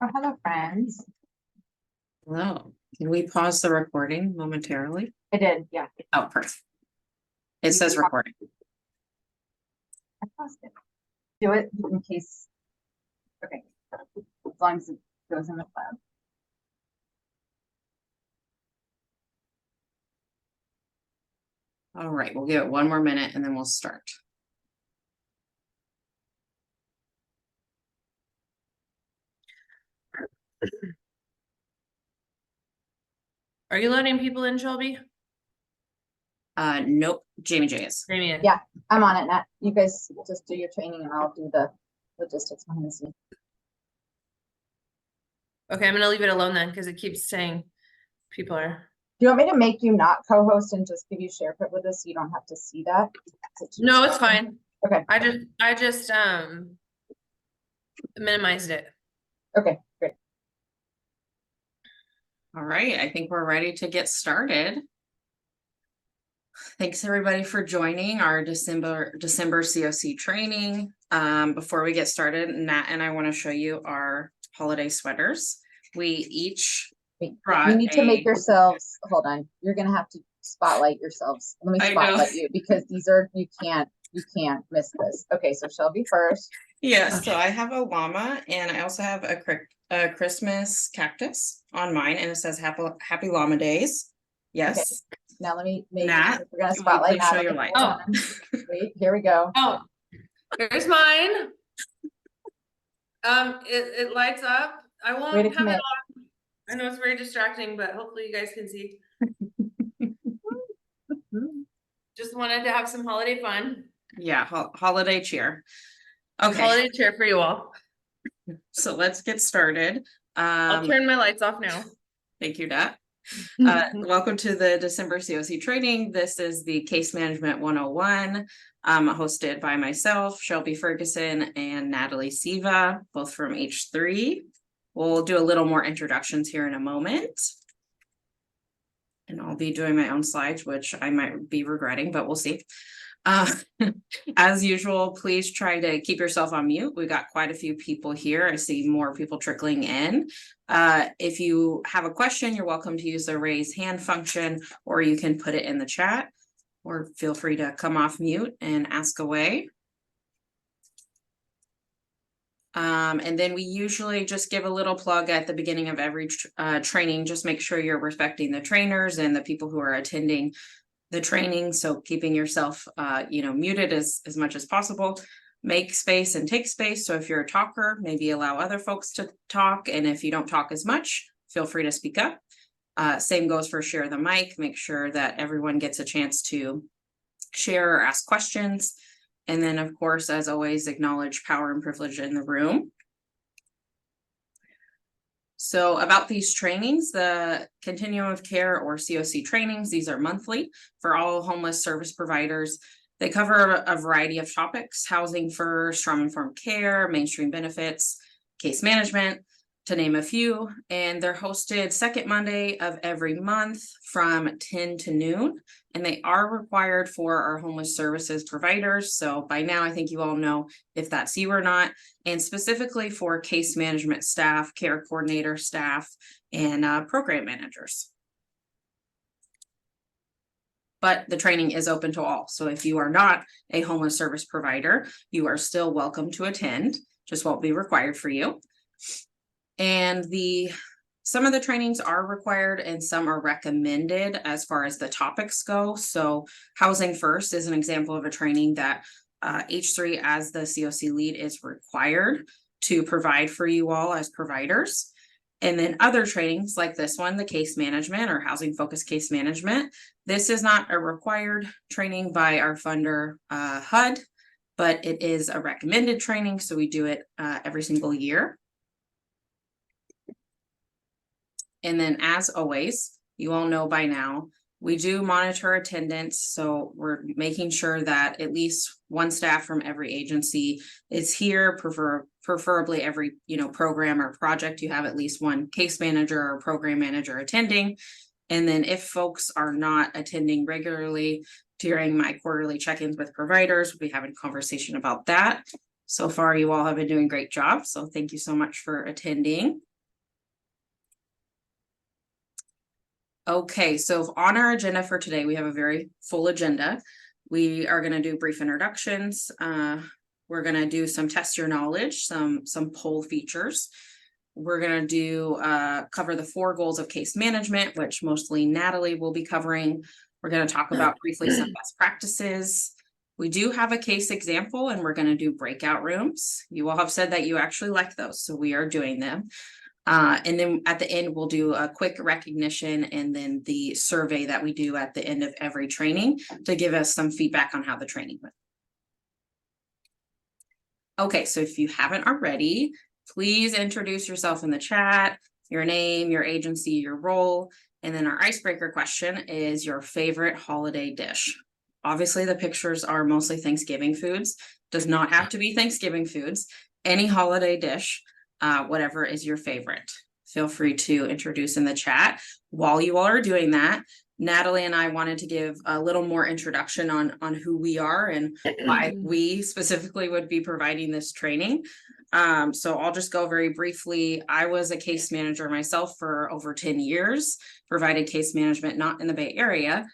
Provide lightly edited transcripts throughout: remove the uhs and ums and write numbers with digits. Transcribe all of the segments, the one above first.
Oh, hello, friends. Hello, can we pause the recording momentarily? I did, yeah. Oh, perfect. It says recording. I paused it. Do it in case. Okay. As long as it goes in the cloud. All right, we'll give it one more minute and then we'll start. Are you letting people in, Shelby? Nope, Jamie J is. Jamie. Yeah, I'm on it, Nat. You guys just do your training and I'll do the logistics behind the scenes. Okay, I'm gonna leave it alone then because it keeps saying people are. Do you want me to make you not co-host and just give you SharePoint with us so you don't have to see that? No, it's fine. Okay. I just minimized it. Okay, great. All right, I think we're ready to get started. Thanks everybody for joining our December CoC training. Before we get started, Nat and I want to show you our holiday sweaters. We each brought you need to make yourselves, hold on, you're gonna have to spotlight yourselves. Let me spotlight you because these are, you can't miss this. Okay, so Shelby first. Yes, okay. So I have a llama and I also have a Christmas cactus on mine and it says happy llama days. Yes. Okay. Now let me make Nat, we're gonna spotlight Nat. Show your light. Oh, wait, here we go. Oh, here's mine. It lights up. I won't have it on. I know it's very distracting, but hopefully you guys can see. Just wanted to have some holiday fun. Yeah, holiday cheer. Okay. Holiday cheer for you all. So let's get started. I'll turn my lights off now. Thank you, Nat. Welcome to the December CoC training. This is the Case Management 101, hosted by myself, Shelby Ferguson, and Natalie Siva, both from H3. We'll do a little more introductions here in a moment. And I'll be doing my own slides, which I might be regretting, but we'll see. As usual, please try to keep yourself on mute. We've got quite a few people here. I see more people trickling in. If you have a question, you're welcome to use the raise hand function, or you can put it in the chat, or feel free to come off mute and ask away. And then we usually just give a little plug at the beginning of every training. Just make sure you're respecting the trainers and the people who are attending the training. So keeping yourself, muted as much as possible. Make space and take space. So if you're a talker, maybe allow other folks to talk. And if you don't talk as much, feel free to speak up. Same goes for share the mic. Make sure that everyone gets a chance to share or ask questions. And then, of course, as always, acknowledge power and privilege in the room. So about these trainings, the Continuum of Care or CoC trainings, these are monthly for all homeless service providers. They cover a variety of topics: housing first, trauma-informed care, mainstream benefits, case management, to name a few. And they're hosted second Monday of every month from 10 to noon. And they are required for our homeless services providers. So by now, I think you all know if that's you or not, and specifically for case management staff, care coordinator staff, and program managers. But the training is open to all. So if you are not a homeless service provider, you are still welcome to attend, just won't be required for you. And some of the trainings are required and some are recommended as far as the topics go. So housing first is an example of a training that H3 as the CoC lead is required to provide for you all as providers. And then other trainings like this one, the case management or housing focused case management. This is not a required training by our funder HUD, but it is a recommended training. So we do it every single year. And then as always, you all know by now, we do monitor attendance. So we're making sure that at least one staff from every agency is here, preferably every program or project. You have at least one case manager or program manager attending. And then if folks are not attending regularly during my quarterly check-ins with providers, we'll be having a conversation about that. So far, you all have been doing a great job. So thank you so much for attending. Okay, so on our agenda for today, we have a very full agenda. We are gonna do brief introductions. We're gonna do some test your knowledge, some poll features. We're gonna do cover the 4 goals of case management, which mostly Natalie will be covering. We're gonna talk about briefly some best practices. We do have a case example and we're gonna do breakout rooms. You all have said that you actually like those, so we are doing them. And then at the end, we'll do a quick recognition and then the survey that we do at the end of every training to give us some feedback on how the training went. Okay, so if you haven't already, please introduce yourself in the chat, your name, your agency, your role, and then our icebreaker question is your favorite holiday dish. Obviously, the pictures are mostly Thanksgiving foods, does not have to be Thanksgiving foods, any holiday dish. Whatever is your favorite. Feel free to introduce in the chat. While you all are doing that, Natalie and I wanted to give a little more introduction on who we are and why we specifically would be providing this training. So I'll just go very briefly. I was a case manager myself for over 10 years, provided case management, not in the Bay Area,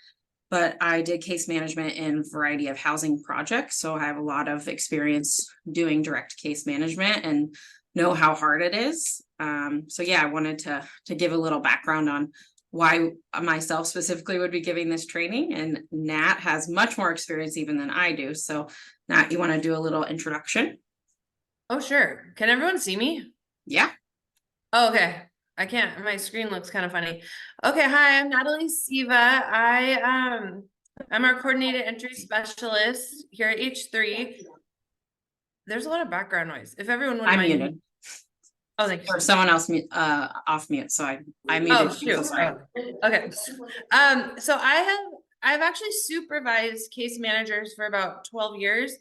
but I did case management in a variety of housing projects. So I have a lot of experience doing direct case management and know how hard it is. So yeah, I wanted to give a little background on why myself specifically would be giving this training, and Nat has much more experience even than I do. So Nat, you want to do a little introduction? Oh, sure. Can everyone see me? Yeah. Oh, okay. I can't, my screen looks kind of funny. Okay, hi, I'm Natalie Siva. I'm our coordinated entry specialist here at H3. There's a lot of background noise. If everyone wouldn't I'm mind. muted. Oh, thank you. Or someone else off mute. So I muted. Oh, shoot. Okay. So I've actually supervised case managers for about 12 years,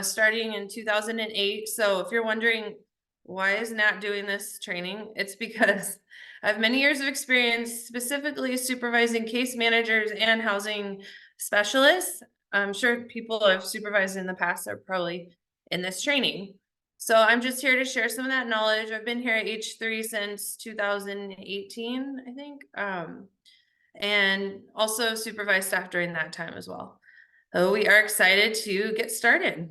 starting in 2008. So if you're wondering why is Nat doing this training, it's because I have many years of experience specifically supervising case managers and housing specialists. I'm sure people I've supervised in the past are probably in this training. So I'm just here to share some of that knowledge. I've been here at H3 since 2018, I think, and also supervised staff during that time as well. So we are excited to get started.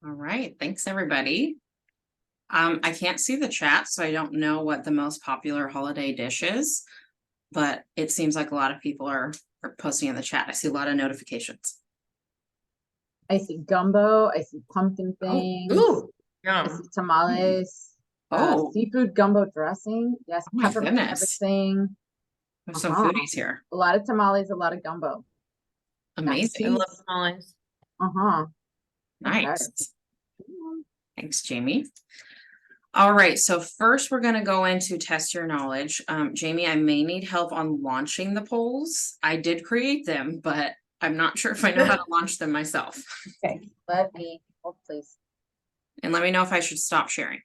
All right, thanks everybody. I can't see the chat, so I don't know what the most popular holiday dish is, but it seems like a lot of people are posting in the chat. I see a lot of notifications. I see gumbo, I see pumpkin things, Ooh, I see tamales, seafood gumbo dressing, yes, oh my peppermint goodness. everything. There's some foodies here. A lot of tamales, a lot of gumbo. Amazing. I love tamales. Nice. Okay. Thanks, Jamie. All right, so first we're going to go into test your knowledge. Jamie, I may need help on launching the polls. I did create them, but I'm not sure if I know how to launch them myself. Okay, let me, hold please. And let me know if I should stop sharing.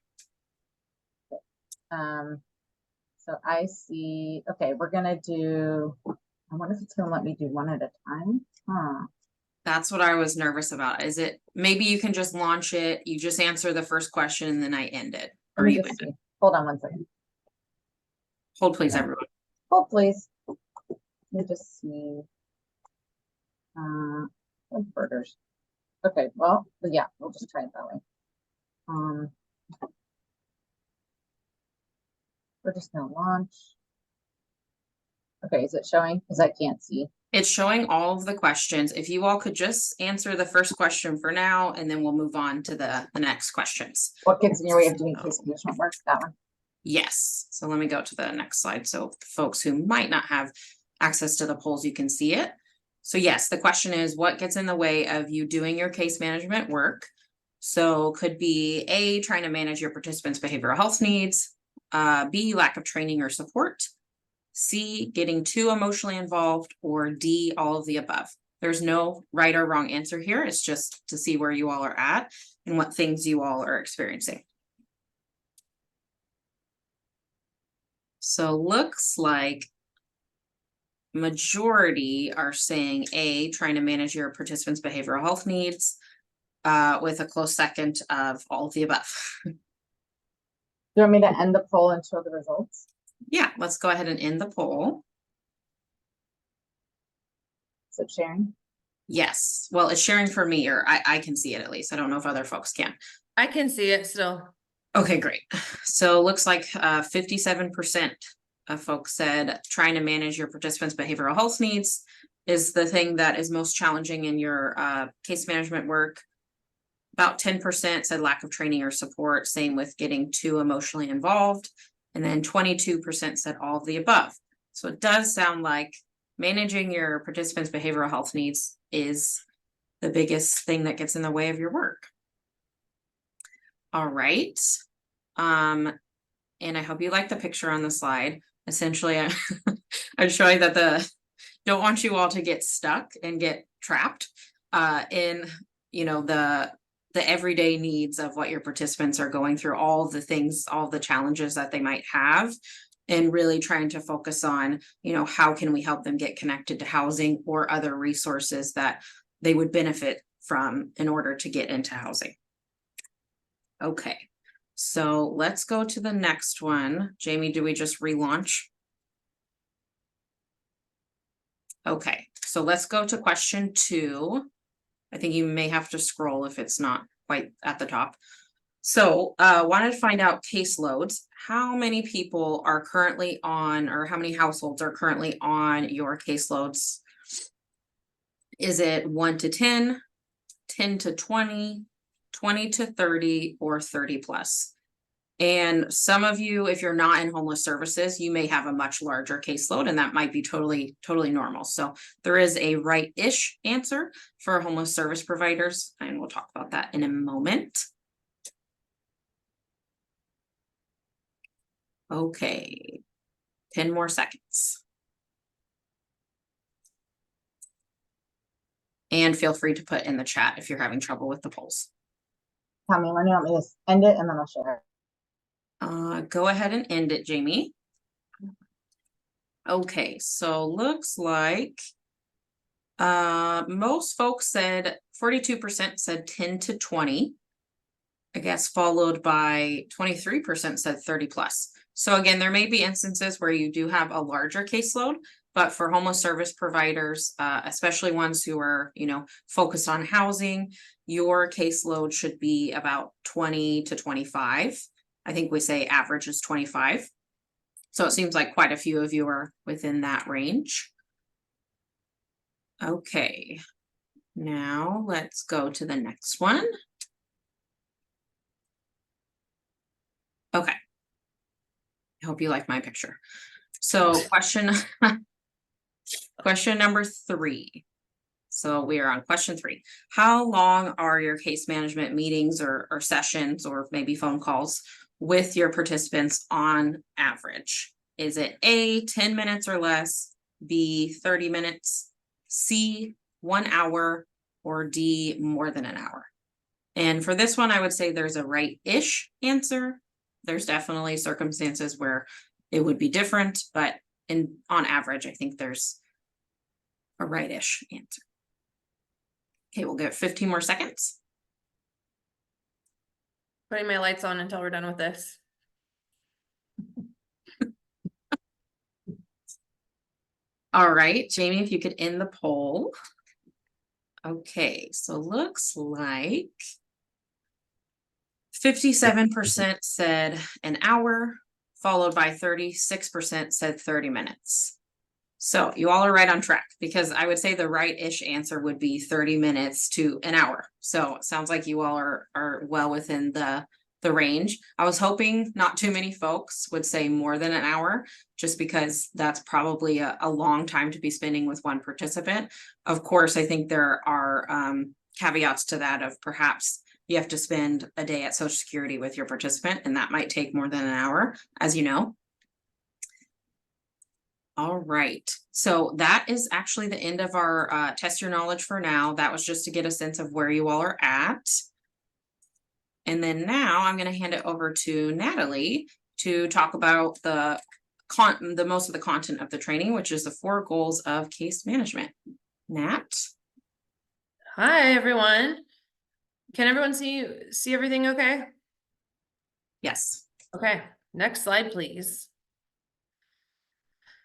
So I see, okay, we're gonna do, I wonder if it's gonna let me do one at a time. That's what I was nervous about. Is it, maybe you can just launch it, you just answer the first question and then I end it. Or you end it. Hold on one second. Hold please, everyone. Hold please. Let me just see. Burgers. Okay, well, yeah, we'll just try it that way. We're just gonna launch. Okay, is it showing? Because I can't see. It's showing all of the questions. If you all could just answer the first question for now, and then we'll move on to the next questions. What gets in your way of doing case management work? That one. Yes. So let me go to the next slide. So folks who might not have access to the polls, you can see it. So yes, the question is, what gets in the way of you doing your case management work? So could be A, trying to manage your participants' behavioral health needs, B, lack of training or support, C, getting too emotionally involved, or D, all of the above. There's no right or wrong answer here. It's just to see where you all are at and what things you all are experiencing. So looks like majority are saying A, trying to manage your participants' behavioral health needs, with a close second of all of the above. Do you want me to end the poll and show the results? Yeah, let's go ahead and end the poll. So sharing. Yes, well, it's sharing for me, or I can see it at least. I don't know if other folks can. I can see it still. Okay, great. So looks like 57% of folks said trying to manage your participants' behavioral health needs is the thing that is most challenging in your case management work. About 10% said lack of training or support, same with getting too emotionally involved. And then 22% said all of the above. So it does sound like managing your participants' behavioral health needs is the biggest thing that gets in the way of your work. All right. And I hope you like the picture on the slide. Essentially, I'm showing that don't want you all to get stuck and get trapped in, the everyday needs of what your participants are going through, all the things, all the challenges that they might have, and really trying to focus on, how can we help them get connected to housing or other resources that they would benefit from in order to get into housing. Okay, so let's go to the next one. Jamie, do we just relaunch? Okay, so let's go to question 2. I think you may have to scroll if it's not quite at the top. So wanted to find out caseloads. How many people are currently on, or how many households are currently on your caseloads? Is it 1 to 10, 10 to 20, 20 to 30, or 30 plus? And some of you, if you're not in homeless services, you may have a much larger caseload, and that might be totally normal. So there is a right-ish answer for homeless service providers, and we'll talk about that in a moment. Okay, 10 more seconds. And feel free to put in the chat if you're having trouble with the polls. Tell me when you want me to end it, and then I'll share. Go ahead and end it, Jamie. Okay, so looks like most folks said 42% said 10 to 20, I guess, followed by 23% said 30 plus. So again, there may be instances where you do have a larger caseload, but for homeless service providers, especially ones who are, focused on housing, your caseload should be about 20 to 25. I think we say average is 25. So it seems like quite a few of you are within that range. Okay, now let's go to the next one. Okay. I hope you like my picture. So question number 3. So we are on question 3. How long are your case management meetings or sessions, or maybe phone calls with your participants on average? Is it A, 10 minutes or less, B, 30 minutes, C, 1 hour, or D, more than an hour? And for this one, I would say there's a right-ish answer. There's definitely circumstances where it would be different, but on average, I think there's a right-ish answer. Okay, we'll give 15 more seconds. Putting my lights on until we're done with this. All right, Jamie, if you could end the poll. Okay, so looks like 57% said an hour, followed by 36% said 30 minutes. So you all are right on track, because I would say the right-ish answer would be 30 minutes to an hour. So it sounds like you all are well within the range. I was hoping not too many folks would say more than an hour, just because that's probably a long time to be spending with one participant. Of course, I think there are caveats to that, of perhaps you have to spend a day at Social Security with your participant, and that might take more than an hour, as you know. All right, so that is actually the end of our test your knowledge for now. That was just to get a sense of where you all are at. And then now I'm going to hand it over to Natalie to talk about the most of the content of the training, which is the 4 goals of case management. Nat? Hi, everyone. Can everyone see everything okay? Yes. Okay, next slide, please.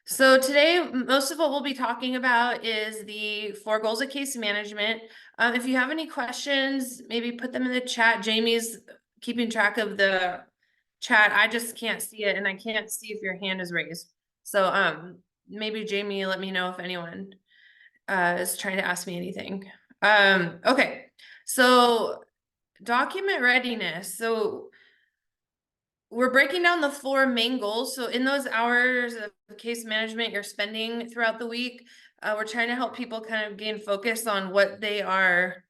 So today, most of what we'll be talking about is the 4 goals of case management. If you have any questions, maybe put them in the chat. Jamie's keeping track of the chat. I just can't see it, and I can't see if your hand is raised. So maybe Jamie, let me know if anyone is trying to ask me anything. Okay, so document readiness. So we're breaking down the 4 main goals. So in those hours of case management you're spending throughout the week, we're trying to help people kind of gain focus on what they are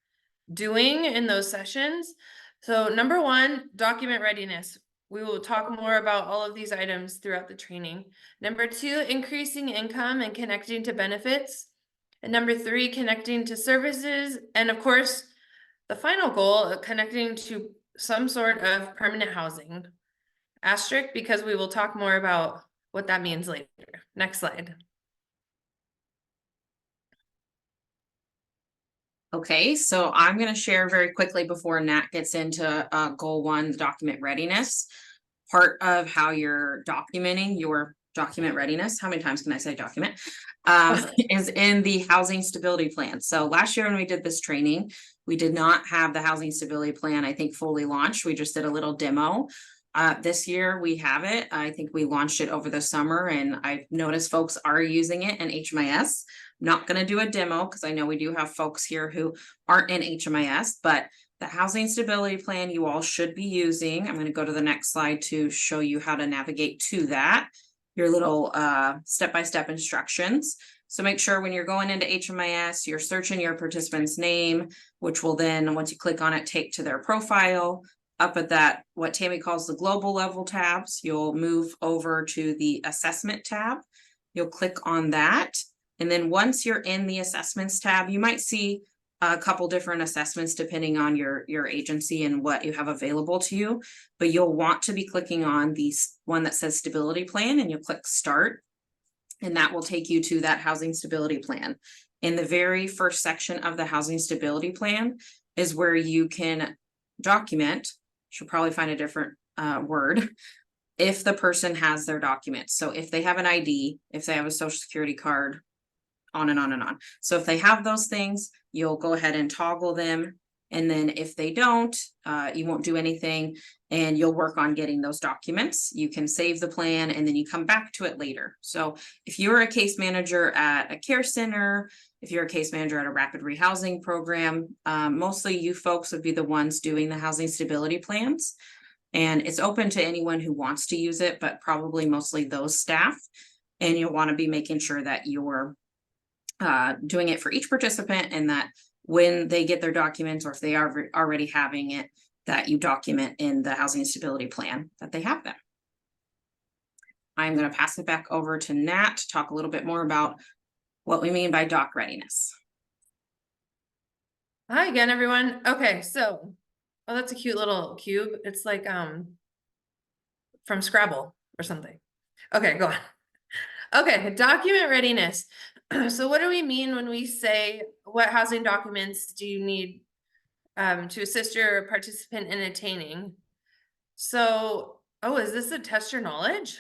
doing in those sessions. So number 1, document readiness. We will talk more about all of these items throughout the training. Number 2, increasing income and connecting to benefits. And number 3, connecting to services. And of course, the final goal, connecting to some sort of permanent housing. Asterisk, because we will talk more about what that means later. Next slide. Okay, so I'm going to share very quickly before Nat gets into goal 1, document readiness. Part of how you're documenting your document readiness, how many times can I say document, is in the housing stability plan. So last year when we did this training, we did not have the housing stability plan, I think, fully launched. We just did a little demo. This year we have it. I think we launched it over the summer, and I've noticed folks are using it in HMIS. I'm not going to do a demo because I know we do have folks here who aren't in HMIS, but the housing stability plan you all should be using. I'm going to go to the next slide to show you how to navigate to that, your little step-by-step instructions. So make sure when you're going into HMIS, you're searching your participant's name, which will then, once you click on it, take to their profile. Up at that, what Tammy calls the global level tabs, you'll move over to the assessment tab. You'll click on that. And then once you're in the assessments tab, you might see a couple different assessments depending on your agency and what you have available to you. But you'll want to be clicking on the one that says stability plan, and you'll click start. And that will take you to that housing stability plan. In the very first section of the housing stability plan is where you can document. Should probably find a different word, if the person has their documents. So if they have an ID, if they have a social security card, on and on and on. So if they have those things, you'll go ahead and toggle them. And then if they don't, you won't do anything, and you'll work on getting those documents. You can save the plan and then you come back to it later. So if you're a case manager at a care center, if you're a case manager at a rapid rehousing program, mostly you folks would be the ones doing the housing stability plans. And it's open to anyone who wants to use it, but probably mostly those staff. And you'll want to be making sure that you're doing it for each participant, and that when they get their documents, or if they are already having it, that you document in the housing stability plan that they have them. I'm going to pass it back over to Nat to talk a little bit more about what we mean by doc readiness. Hi again, everyone. Okay, so, oh, that's a cute little cube. It's like from Scrabble or something. Okay, go on. Okay, document readiness. So what do we mean when we say, what housing documents do you need to assist your participant in attaining? So, oh, is this a test your knowledge?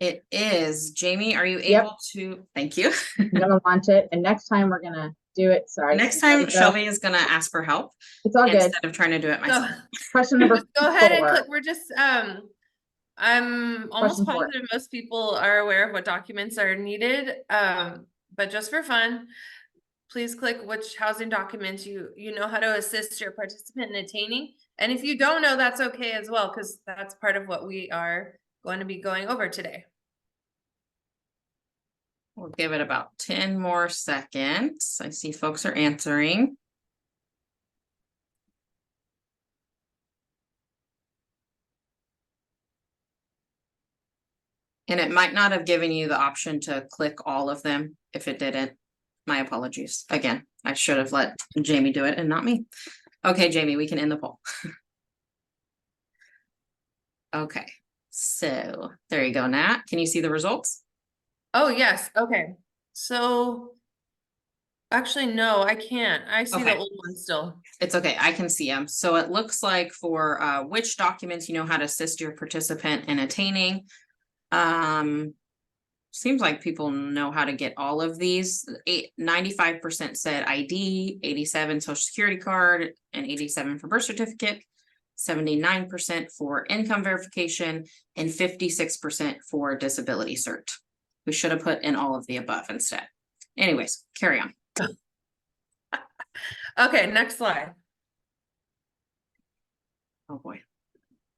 It is. Jamie, are you Yep. able to? Thank you. I'm gonna launch it, and next time we're gonna do it. Sorry. Next time Shelby is going to ask for help. It's all good. Instead of trying to do it myself. Question number Go ahead and 4. click. We're just I'm almost Question 4. positive most people are aware of what documents are needed. But just for fun, please click which housing documents you know how to assist your participant in attaining. And if you don't know, that's okay as well, because that's part of what we are going to be going over today. We'll give it about 10 more seconds. I see folks are answering. And it might not have given you the option to click all of them. If it didn't, my apologies. Again, I should have let Jamie do it and not me. Okay, Jamie, we can end the poll. Okay, so there you go, Nat. Can you see the results? Oh, yes. Okay. So actually, no, I can't. I see the old one still. It's okay. I can see them. So it looks like for which documents you know how to assist your participant in attaining. seems like people know how to get all of these. 95% said ID, 87 social security card, and 87 for birth certificate, 79% for income verification, and 56% for disability cert. We should have put in all of the above instead. Anyways, carry on. Okay, next slide. Oh boy.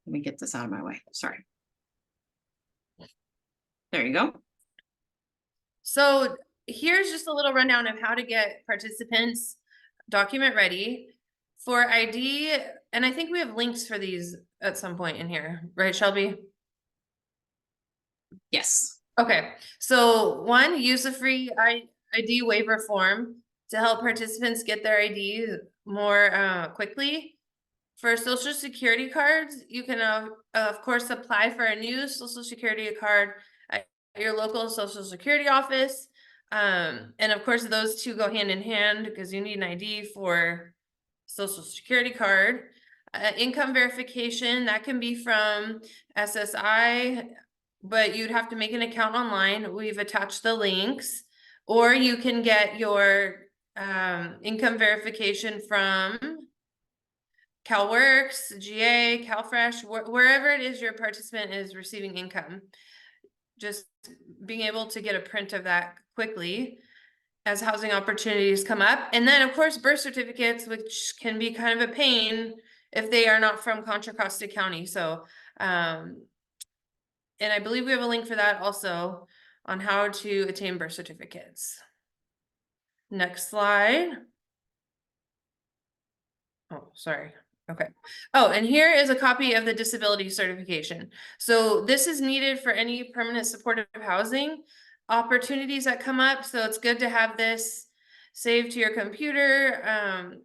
Let me get this out of my way. Sorry. There you go. So here's just a little rundown of how to get participants document ready for ID. And I think we have links for these at some point in here, right, Shelby? Yes. Okay, so one, use a free ID waiver form to help participants get their ID more quickly. For social security cards, you can of course apply for a new social security card at your local social security office. And of course, those two go hand in hand because you need an ID for social security card. Income verification, that can be from SSI, but you'd have to make an account online. We've attached the links, or you can get your income verification from CalWorks, GA, CalFresh, wherever it is your participant is receiving income. Just being able to get a print of that quickly as housing opportunities come up. And then of course, birth certificates, which can be kind of a pain if they are not from Contra Costa County. So, and I believe we have a link for that also on how to attain birth certificates. Next slide. Oh, sorry. Okay. Oh, and here is a copy of the disability certification. So this is needed for any permanent supportive housing opportunities that come up. So it's good to have this saved to your computer.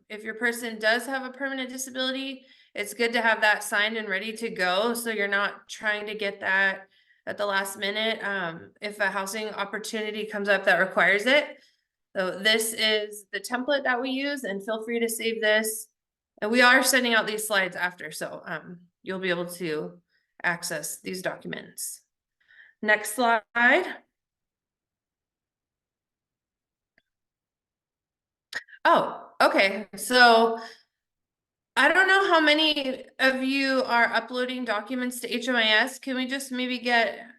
If your person does have a permanent disability, it's good to have that signed and ready to go. So you're not trying to get that at the last minute. If a housing opportunity comes up that requires it. So this is the template that we use, and feel free to save this. And we are sending out these slides after, so you'll be able to access these documents. Next slide. Oh, okay. So I don't know how many of you are uploading documents to HMIS. Can we just maybe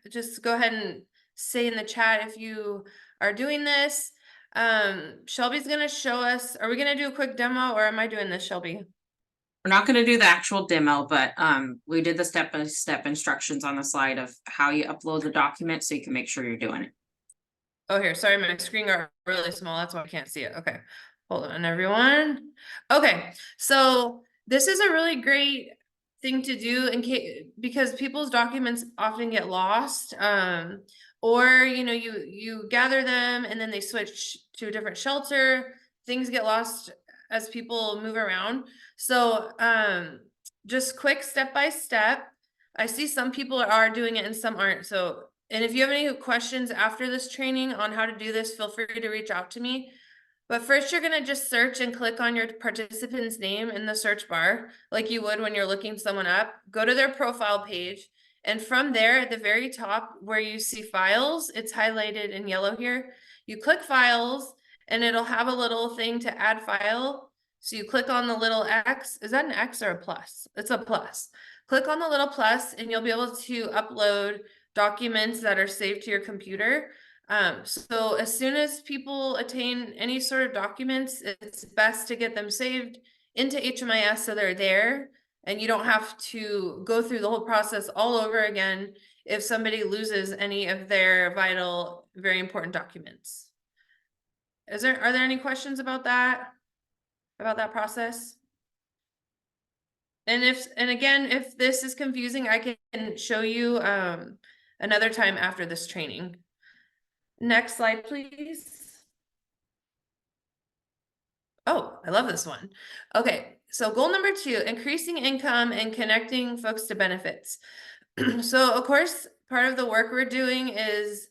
just go ahead and say in the chat if you are doing this? Shelby's gonna show us. Are we gonna do a quick demo, or am I doing this, Shelby? We're not going to do the actual demo, but we did the step-by-step instructions on the slide of how you upload the document so you can make sure you're doing it. Oh, here, sorry, my screen got really small. That's why I can't see it. Okay, hold on, everyone. Okay, so this is a really great thing to do in case, because people's documents often get lost, or you gather them and then they switch to a different shelter. Things get lost as people move around. So just quick step by step. I see some people are doing it and some aren't. So, and if you have any questions after this training on how to do this, feel free to reach out to me. But first, you're going to just search and click on your participant's name in the search bar, like you would when you're looking someone up. Go to their profile page. And from there, at the very top where you see files, it's highlighted in yellow here. You click files, and it'll have a little thing to add file. So you click on the little X. Is that an X or a plus? It's a plus. Click on the little plus, and you'll be able to upload documents that are saved to your computer. So as soon as people attain any sort of documents, it's best to get them saved into HMIS so they're there, and you don't have to go through the whole process all over again if somebody loses any of their vital, very important documents. Are there any questions about that process? And again, if this is confusing, I can show you another time after this training. Next slide, please. Oh, I love this one. Okay, so goal number 2, increasing income and connecting folks to benefits. So of course, part of the work we're doing is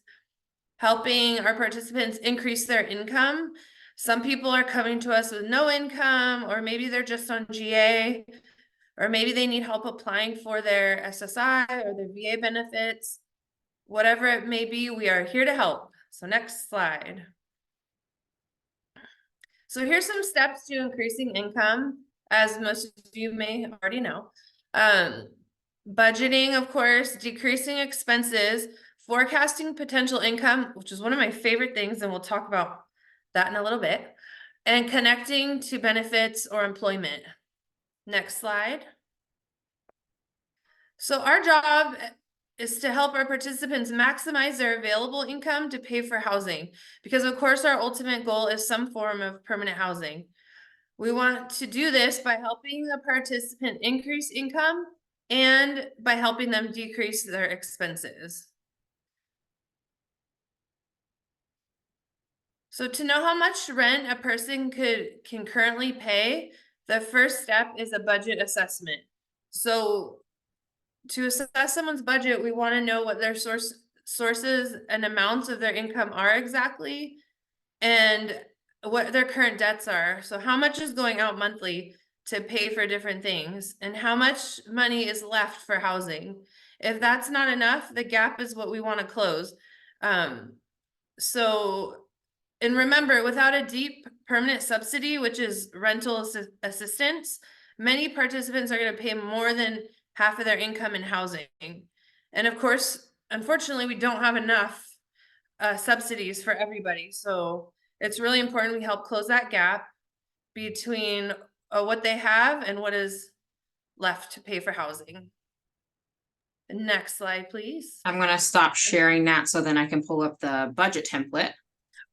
helping our participants increase their income. Some people are coming to us with no income, or maybe they're just on GA, or maybe they need help applying for their SSI or their VA benefits. whatever it may be, we are here to help. So next slide. So here's some steps to increasing income, as most of you may already know. Budgeting, of course, decreasing expenses, forecasting potential income, which is one of my favorite things, and we'll talk about that in a little bit, and connecting to benefits or employment. Next slide. So our job is to help our participants maximize their available income to pay for housing, because of course our ultimate goal is some form of permanent housing. We want to do this by helping the participant increase income and by helping them decrease their expenses. So to know how much rent a person can currently pay, the first step is a budget assessment. So to assess someone's budget, we want to know what their sources and amounts of their income are exactly, and what their current debts are. So how much is going out monthly to pay for different things, and how much money is left for housing. If that's not enough, the gap is what we want to close. And remember, without a deep permanent subsidy, which is rental assistance, many participants are going to pay more than half of their income in housing. And of course, unfortunately, we don't have enough subsidies for everybody. So it's really important we help close that gap between what they have and what is left to pay for housing. Next slide, please. I'm gonna stop sharing that so then I can pull up the budget template.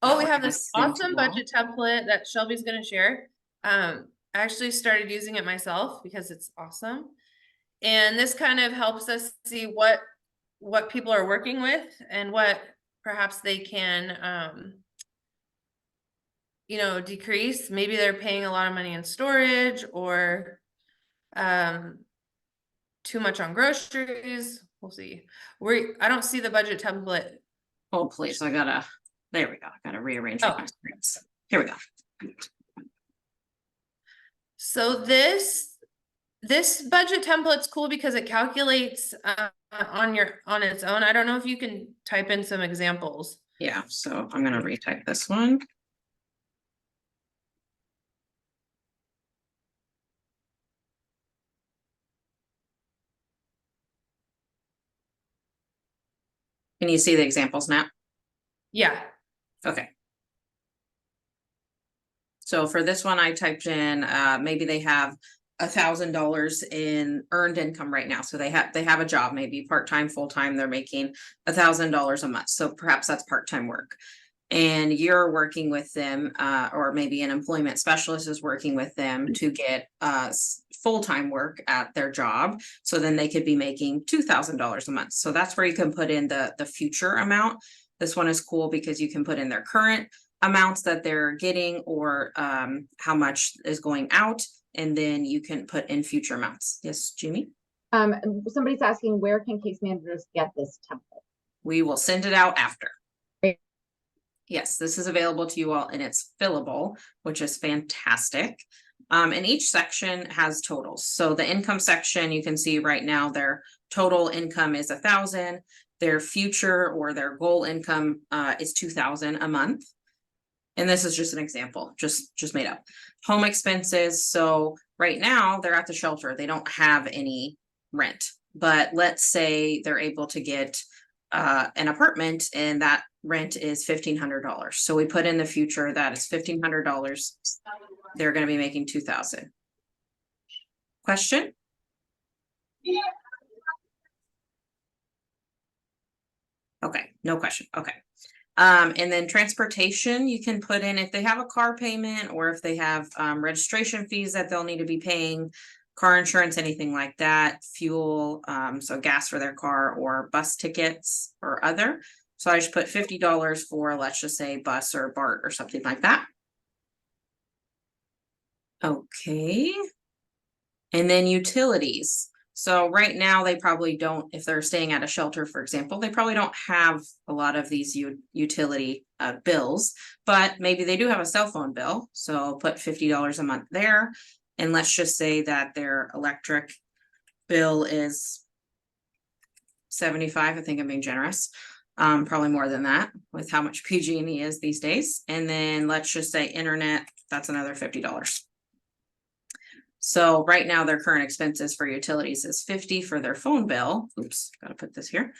Oh, we have this awesome budget template that Shelby's gonna share. I actually started using it myself because it's awesome. And this kind of helps us see what people are working with and what perhaps they can, decrease. Maybe they're paying a lot of money in storage, or too much on groceries. We'll see. I don't see the budget template. Oh, please, there we go. I gotta rearrange my screens. Here we go. So this budget template's cool because it calculates on its own. I don't know if you can type in some examples. Yeah, so I'm gonna retype this one. Can you see the examples now? Yeah. Okay. So for this one, I typed in, maybe they have $1,000 in earned income right now. So they have a job, maybe part-time, full-time, they're making $1,000 a month. So perhaps that's part-time work. And you're working with them, or maybe an employment specialist is working with them to get full-time work at their job. So then they could be making $2,000 a month. So that's where you can put in the future amount. This one is cool because you can put in their current amounts that they're getting, or how much is going out, and then you can put in future amounts. Yes, Jamie? Somebody's asking, where can case managers get this template? We will send it out after. Great. Yes, this is available to you all, and it's fillable, which is fantastic. And each section has totals. So the income section, you can see right now their total income is 1,000. Their future or their goal income is 2,000 a month. And this is just an example, just made up. Home expenses. So right now they're at the shelter. They don't have any rent, but let's say they're able to get an apartment and that rent is $1,500. So we put in the future that is $1,500. They're going to be making 2,000. Question? Okay, no question. Okay. And then transportation, you can put in if they have a car payment, or if they have registration fees that they'll need to be paying, car insurance, anything like that, fuel, so gas for their car, or bus tickets or other. So I just put $50 for, let's just say, bus or BART or something like that. Okay. And then utilities. So right now they probably don't, if they're staying at a shelter, for example, they probably don't have a lot of these utility bills, but maybe they do have a cell phone bill. So I'll put $50 a month there. And let's just say that their electric bill is $75. I think I'm being generous. Probably more than that with how much PG&E is these days. And then let's just say internet, that's another $50. So right now their current expenses for utilities is $50 for their phone bill. Oops, gotta put this here.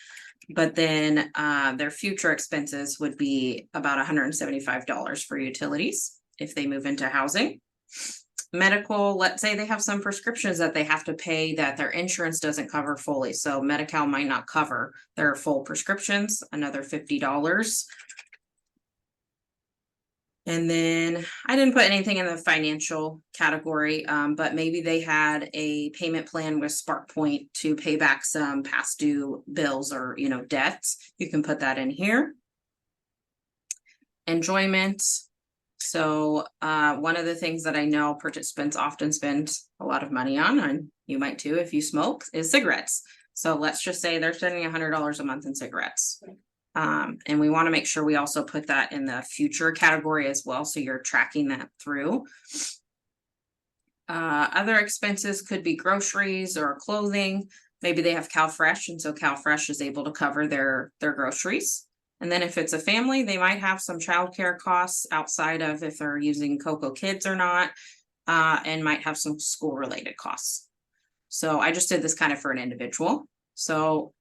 But then their future expenses would be about $175 for utilities if they move into housing. Medical, let's say they have some prescriptions that they have to pay that their insurance doesn't cover fully. So Medi-Cal might not cover their full prescriptions, another $50. And then I didn't put anything in the financial category, but maybe they had a payment plan with SparkPoint to pay back some past due bills or, debts. You can put that in here. Enjoyment. So one of the things that I know participants often spend a lot of money on, and you might too if you smoke, is cigarettes. So let's just say they're spending $100 a month in cigarettes. And we want to make sure we also put that in the future category as well. So you're tracking that through. Other expenses could be groceries or clothing. Maybe they have CalFresh, and so CalFresh is able to cover their groceries. And then if it's a family, they might have some childcare costs outside of if they're using CoC Kids or not, and might have some school related costs. So I just did this kind of for an individual. So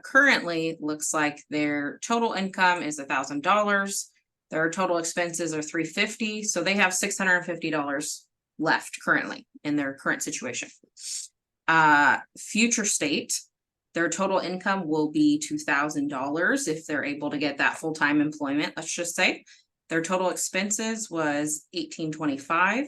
currently looks like their total income is $1,000. Their total expenses are $350. So they have $650 left currently in their current situation. Future state, their total income will be $2,000 if they're able to get that full-time employment. Let's just say their total expenses was $1,825.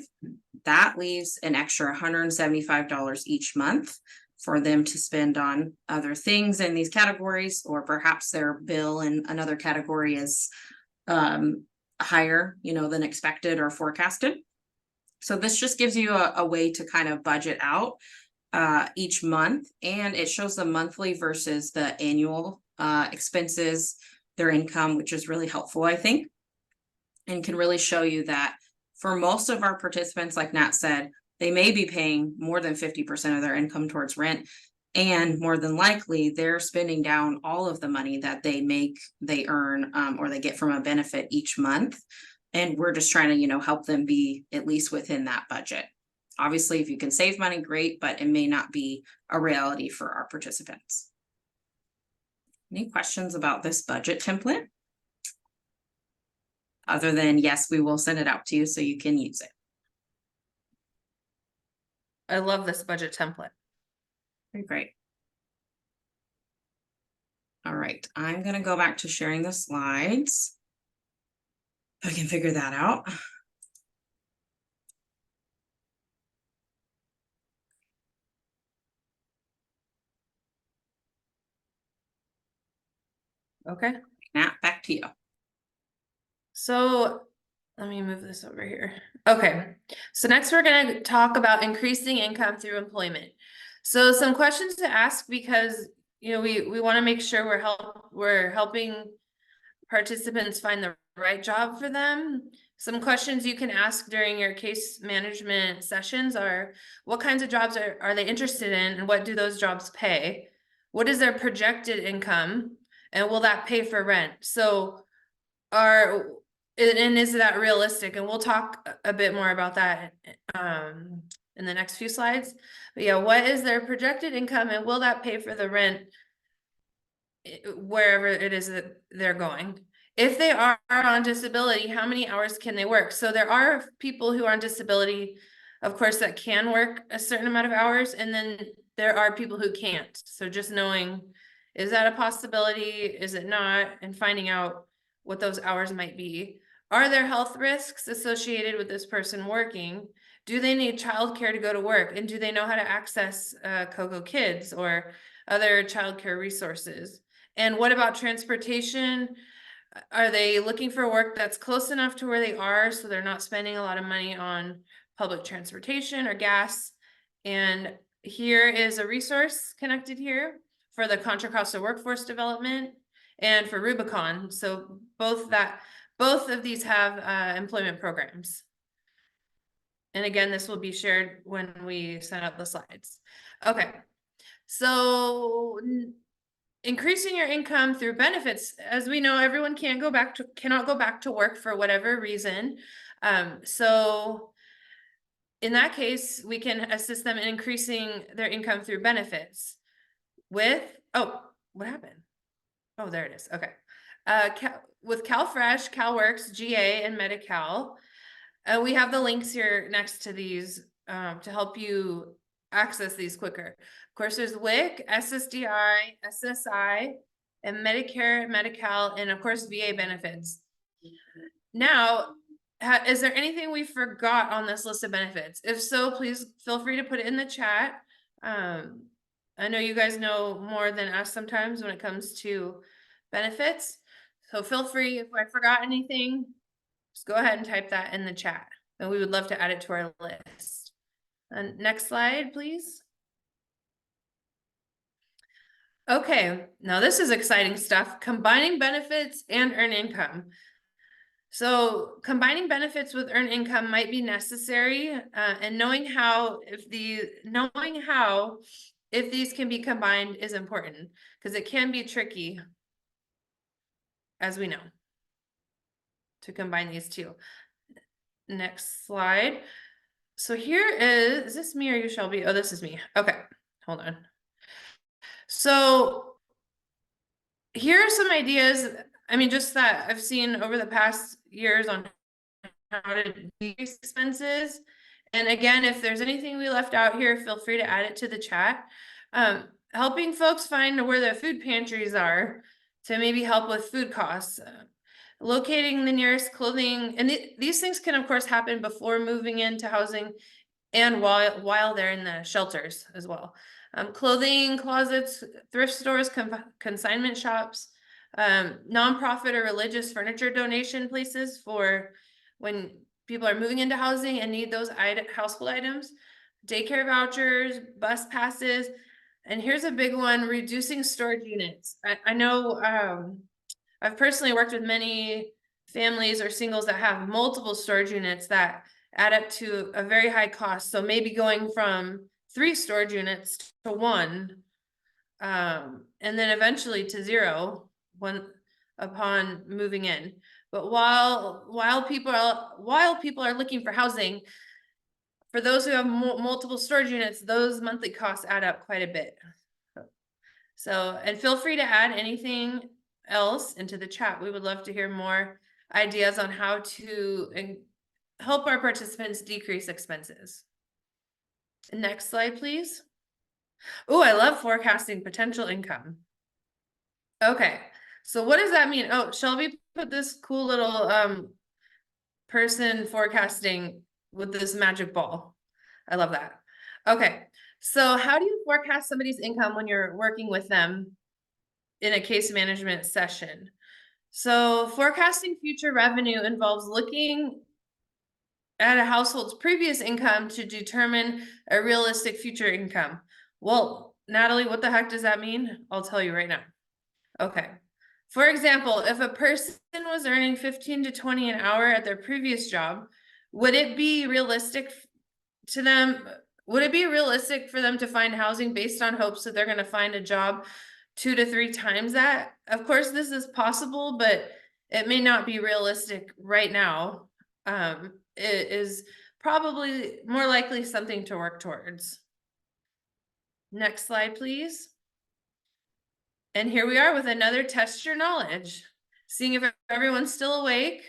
That leaves an extra $175 each month for them to spend on other things in these categories, or perhaps their bill in another category is higher, than expected or forecasted. So this just gives you a way to kind of budget out each month, and it shows the monthly versus the annual expenses, their income, which is really helpful, I think, and can really show you that for most of our participants, like Nat said, they may be paying more than 50% of their income towards rent, and more than likely they're spending down all of the money that they earn, or they get from a benefit each month. And we're just trying to, help them be at least within that budget. Obviously, if you can save money, great, but it may not be a reality for our participants. Any questions about this budget template? Other than, yes, we will send it out to you so you can use it. I love this budget template. Okay, great. All right, I'm gonna go back to sharing the slides. If I can figure that out. Okay. Nat, back to you. So let me move this over here. Okay, so next we're going to talk about increasing income through employment. So some questions to ask, because we want to make sure we're helping participants find the right job for them. Some questions you can ask during your case management sessions are, what kinds of jobs are they interested in, and what do those jobs pay? What is their projected income, and will that pay for rent? So and is that realistic? And we'll talk a bit more about that in the next few slides. But yeah, what is their projected income, and will that pay for the rent wherever it is that they're going? If they are on disability, how many hours can they work? So there are people who are on disability, of course, that can work a certain amount of hours, and then there are people who can't. So just knowing, is that a possibility? Is it not? And finding out what those hours might be. Are there health risks associated with this person working? Do they need childcare to go to work? And do they know how to access CoC Kids or other childcare resources? And what about transportation? Are they looking for work that's close enough to where they are so they're not spending a lot of money on public transportation or gas? And here is a resource connected here for the Contra Costa Workforce Development and for Rubicon. So both of these have employment programs. And again, this will be shared when we send out the slides. Okay, so increasing your income through benefits. As we know, everyone cannot go back to work for whatever reason. So in that case, we can assist them in increasing their income through benefits with, oh, what happened? Oh, there it is. Okay. With CalFresh, CalWorks, GA, and Medi-Cal. We have the links here next to these to help you access these quicker. Of course, there's WIC, SSDI, SSI, and Medicare, Medi-Cal, and of course, VA benefits. Now, is there anything we forgot on this list of benefits? If so, please feel free to put it in the chat. I know you guys know more than us sometimes when it comes to benefits. So feel free, if I forgot anything, just go ahead and type that in the chat, and we would love to add it to our list. And next slide, please. Okay, now this is exciting stuff. Combining benefits and earn income. So combining benefits with earned income might be necessary, and knowing how, if these can be combined is important, because it can be tricky, as we know, to combine these two. Next slide. So here is this me or you, Shelby? Oh, this is me. Okay, hold on. So here are some ideas, I mean, just that I've seen over the past years on how to decrease expenses. And again, if there's anything we left out here, feel free to add it to the chat. Helping folks find where their food pantries are to maybe help with food costs. Locating the nearest clothing, and these things can of course happen before moving into housing and while they're in the shelters as well. Clothing closets, thrift stores, consignment shops, nonprofit or religious furniture donation places for when people are moving into housing and need those household items, daycare vouchers, bus passes, and here's a big one: reducing storage units. I know I've personally worked with many families or singles that have multiple storage units that add up to a very high cost. So maybe going from 3 storage units to 1, and then eventually to 0 upon moving in. But while people are looking for housing, for those who have multiple storage units, those monthly costs add up quite a bit. So, and feel free to add anything else into the chat. We would love to hear more ideas on how to help our participants decrease expenses. Next slide, please. Oh, I love forecasting potential income. Okay, so what does that mean? Oh, Shelby put this cool little person forecasting with this magic ball. I love that. Okay, so how do you forecast somebody's income when you're working with them in a case management session? So forecasting future revenue involves looking at a household's previous income to determine a realistic future income. Well, Natalie, what the heck does that mean? I'll tell you right now. Okay. For example, if a person was earning 15 to 20 an hour at their previous job, would it be realistic to them? Would it be realistic for them to find housing based on hopes that they're going to find a job 2 to 3 times that? Of course, this is possible, but it may not be realistic right now. It is probably more likely something to work towards. Next slide, please. And here we are with another test your knowledge, seeing if everyone's still awake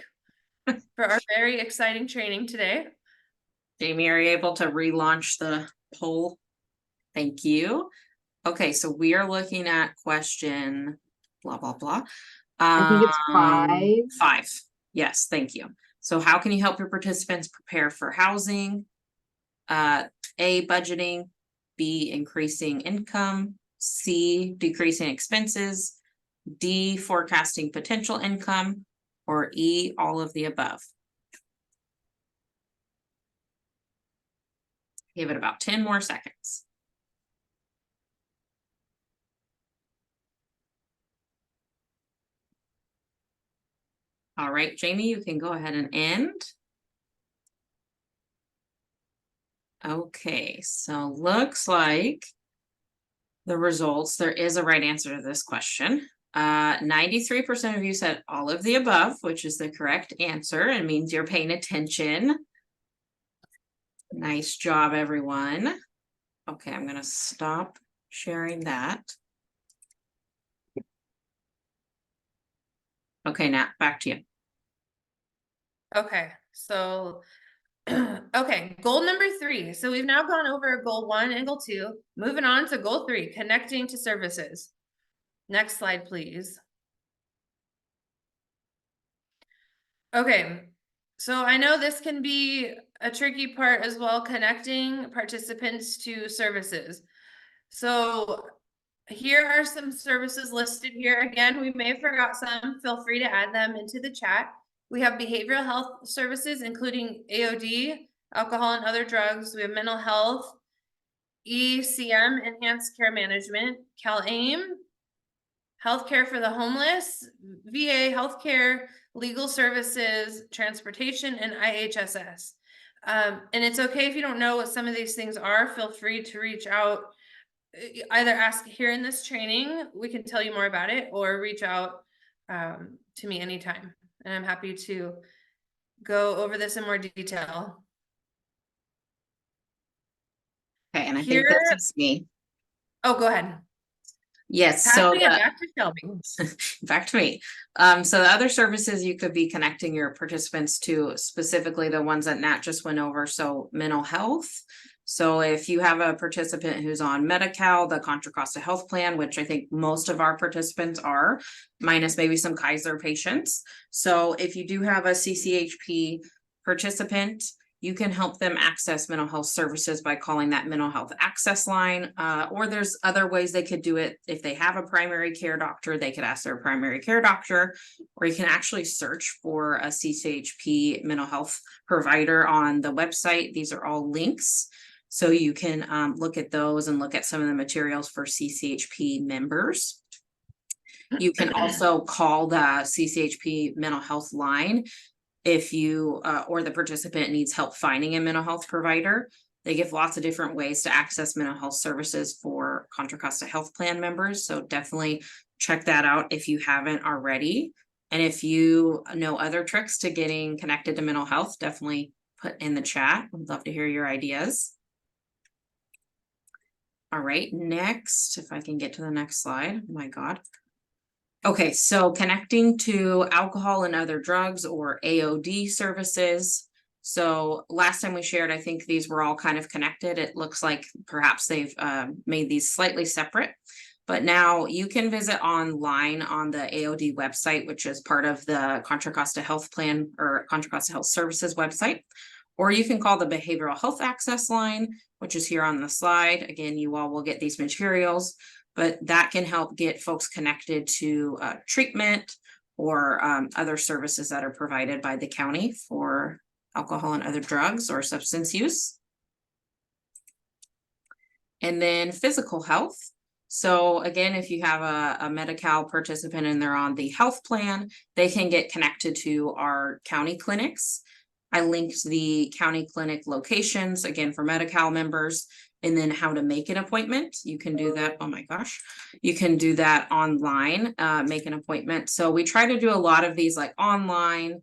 for our very exciting training today. Jamie, are you able to relaunch the poll? Thank you. Okay, so we are looking at question blah, blah, blah. I think it's 5. 5. Yes, thank you. So how can you help your participants prepare for housing? A, budgeting, B, increasing income, C, decreasing expenses, D, forecasting potential income, or E, all of the above. Give it about 10 more seconds. All right, Jamie, you can go ahead and end. Okay, so looks like the results, there is a right answer to this question. 93% of you said all of the above, which is the correct answer. It means you're paying attention. Nice job, everyone. Okay, I'm gonna stop sharing that. Okay, Nat, back to you. Okay, so, okay, goal number 3. So we've now gone over goal 1 and goal 2. Moving on to goal 3, connecting to services. Next slide, please. Okay, so I know this can be a tricky part as well, connecting participants to services. So here are some services listed here. Again, we may have forgot some. Feel free to add them into the chat. We have behavioral health services, including AOD, alcohol and other drugs. We have mental health, ECM, enhanced care management, CalAIM, healthcare for the homeless, VA healthcare, legal services, transportation, and IHSS. And it's okay if you don't know what some of these things are. Feel free to reach out. Either ask here in this training, we can tell you more about it, or reach out to me anytime. And I'm happy to go over this in more detail. Okay, and I think this is me. Oh, go ahead. Yes, Passing it back to Shelby. back to me. So the other services you could be connecting your participants to, specifically the ones that Nat just went over. So mental health. So if you have a participant who's on Medi-Cal, the Contra Costa Health Plan, which I think most of our participants are, minus maybe some Kaiser patients. So if you do have a CCHP participant, you can help them access mental health services by calling that mental health access line, or there's other ways they could do it. If they have a primary care doctor, they could ask their primary care doctor, or you can actually search for a CCHP mental health provider on the website. These are all links. So you can look at those and look at some of the materials for CCHP members. You can also call the CCHP mental health line if you or the participant needs help finding a mental health provider. They give lots of different ways to access mental health services for Contra Costa Health Plan members. So definitely check that out if you haven't already. And if you know other tricks to getting connected to mental health, definitely put in the chat. We'd love to hear your ideas. All right, next, if I can get to the next slide. Oh my God. Okay, so connecting to alcohol and other drugs, or AOD services. So last time we shared, I think these were all kind of connected. It looks like perhaps they've made these slightly separate, but now you can visit online on the AOD website, which is part of the Contra Costa Health Plan or Contra Costa Health Services website, or you can call the Behavioral Health Access line, which is here on the slide. Again, you all will get these materials, but that can help get folks connected to treatment or other services that are provided by the county for alcohol and other drugs or substance use. And then physical health. So again, if you have a Medi-Cal participant and they're on the health plan, they can get connected to our county clinics. I linked the county clinic locations again for Medi-Cal members, and then how to make an appointment. You can do that. Oh my gosh, you can do that online, make an appointment. So we try to do a lot of these like online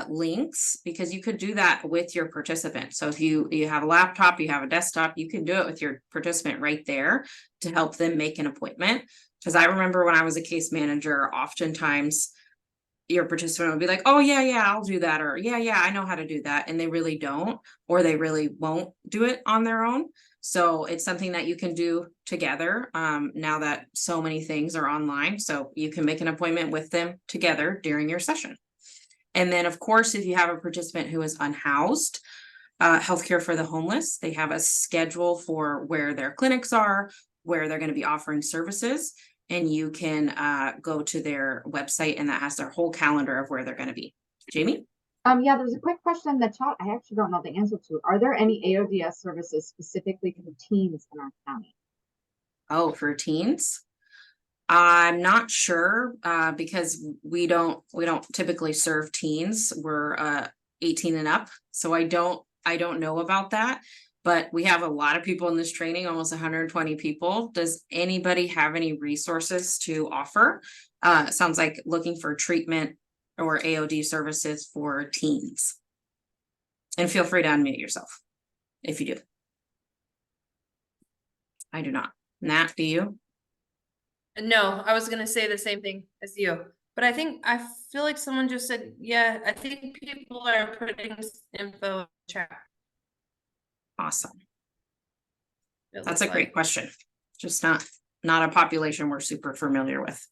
links, because you could do that with your participant. So if you have a laptop, you have a desktop, you can do it with your participant right there to help them make an appointment. Because I remember when I was a case manager, oftentimes your participant would be like, oh yeah, I'll do that. Or yeah, I know how to do that. And they really don't, or they really won't do it on their own. So it's something that you can do together now that so many things are online. So you can make an appointment with them together during your session. And then of course, if you have a participant who is unhoused, healthcare for the homeless, they have a schedule for where their clinics are, where they're going to be offering services. And you can go to their website, and that has their whole calendar of where they're going to be. Jamie? Yeah, there's a quick question in the chat. I actually don't know the answer to. Are there any AODS services specifically for teens in our county? Oh, for teens? I'm not sure because we don't typically serve teens. We're 18 and up. So I don't know about that. but we have a lot of people in this training, almost 120 people. Does anybody have any resources to offer? It sounds like looking for treatment or AOD services for teens. And feel free to unmute yourself if you do. I do not. Nat, do you? No, I was gonna say the same thing as you, but I feel like someone just said, yeah, I think people are putting info in the chat. Awesome. It That's a looks great like. question. Just not a population we're super familiar with.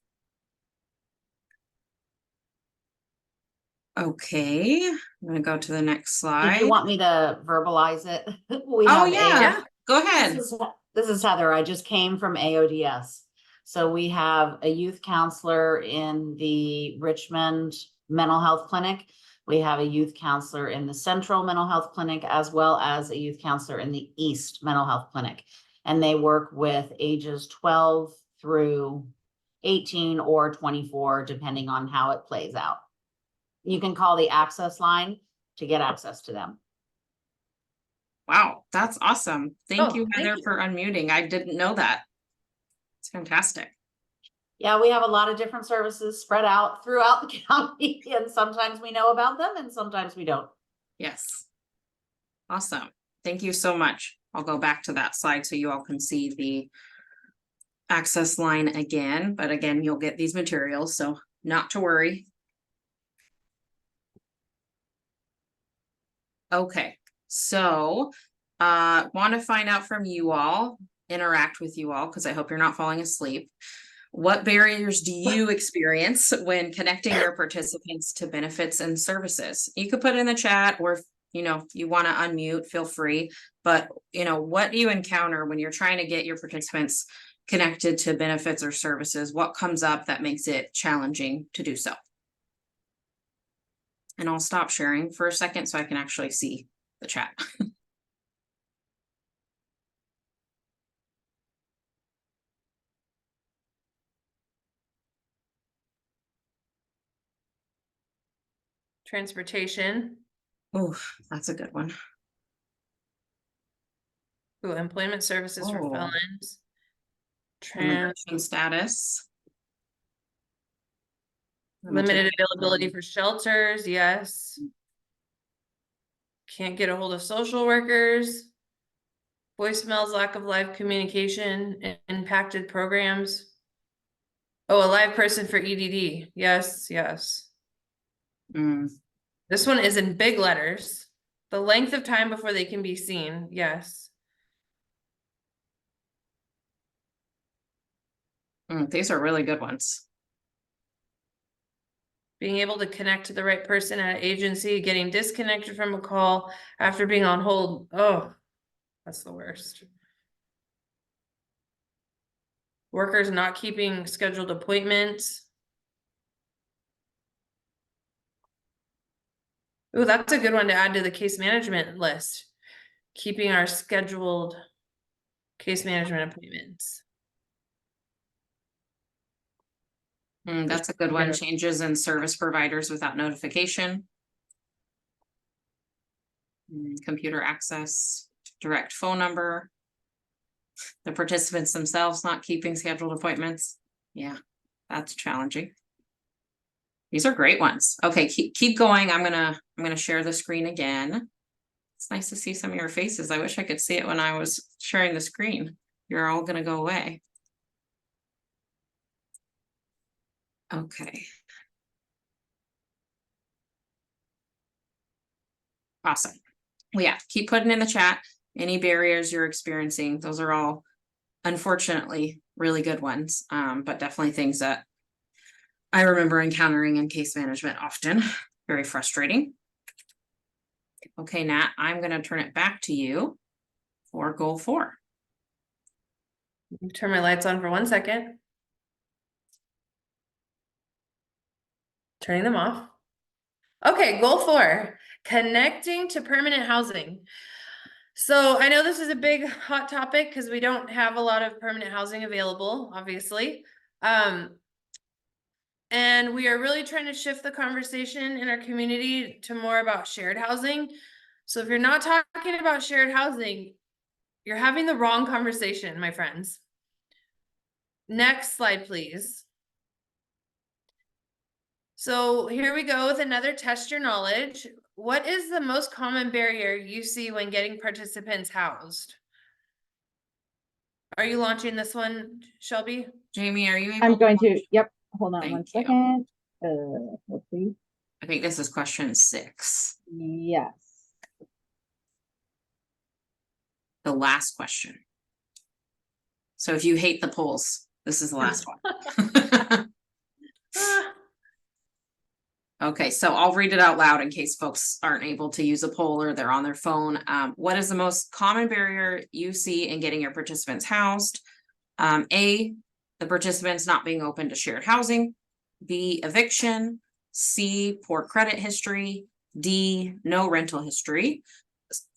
Okay, I'm gonna go to the next Did slide. you want me to verbalize it? We Oh have yeah, go This ahead. this is Heather. I just came from AODS. So we have a youth counselor in the Richmond Mental Health Clinic. We have a youth counselor in the Central Mental Health Clinic, as well as a youth counselor in the East Mental Health Clinic. And they work with ages 12 through 18 or 24, depending on how it plays out. You can call the access line to get access to them. Wow, that's awesome. Thank you, thank Heather, you. for unmuting. I didn't know that. It's fantastic. Yeah, we have a lot of different services spread out throughout the county, and sometimes we know about them and sometimes we don't. Yes. Awesome. Thank you so much. I'll go back to that slide so you all can see the access line again, but again, you'll get these materials, so not to worry. Okay, so want to find out from you all, interact with you all, because I hope you're not falling asleep. What barriers do you experience when connecting your participants to benefits and services? You could put in the chat, or if you want to unmute, feel free. But what do you encounter when you're trying to get your participants connected to benefits or services? What comes up that makes it challenging to do so? And I'll stop sharing for a second so I can actually see the chat. Transportation. Oh, that's a good one. Ooh, employment services for Oh. felons. Immigration status. Limited availability for shelters, yes. Can't get a hold of social workers. Voicemails, lack of live communication, impacted programs. Oh, a live person for EDD. Yes, yes. Mm. This one is in big letters. The length of time before they can be seen. Yes. These are really good ones. Being able to connect to the right person at an agency, getting disconnected from a call after being on hold. Oh, that's the worst. Workers not keeping scheduled appointments. Ooh, that's a good one to add to the case management list. Keeping our scheduled case management appointments. That's a good one. Changes in service providers without notification. Computer access, direct phone number. The participants themselves not keeping scheduled appointments. Yeah, that's challenging. These are great ones. Okay, keep going. I'm gonna share the screen again. It's nice to see some of your faces. I wish I could see it when I was sharing the screen. You're all gonna go away. Okay. Awesome. Well, yeah, keep putting in the chat any barriers you're experiencing. Those are all, unfortunately, really good ones, but definitely things that I remember encountering in case management often. Very frustrating. Okay, Nat, I'm going to turn it back to you for goal 4. Turn my lights on for 1 second. Turning them off. Okay, goal 4, connecting to permanent housing. So I know this is a big hot topic because we don't have a lot of permanent housing available, obviously. And we are really trying to shift the conversation in our community to more about shared housing. So if you're not talking about shared housing, You're having the wrong conversation, my friends. Next slide, please. So here we go with another test your knowledge. What is the most common barrier you see when getting participants housed? Are you launching this one, Shelby? Jamie, are you able? I'm going to, yep, hold on Thank one you. second. Let's see. I think this is question 6, Yes. the last question. So if you hate the polls, this is the last one. Ah, Okay, so I'll read it out loud in case folks aren't able to use a poll or they're on their phone. What is the most common barrier you see in getting your participants housed? A, the participants not being open to shared housing. B, eviction. C, poor credit history. D, no rental history.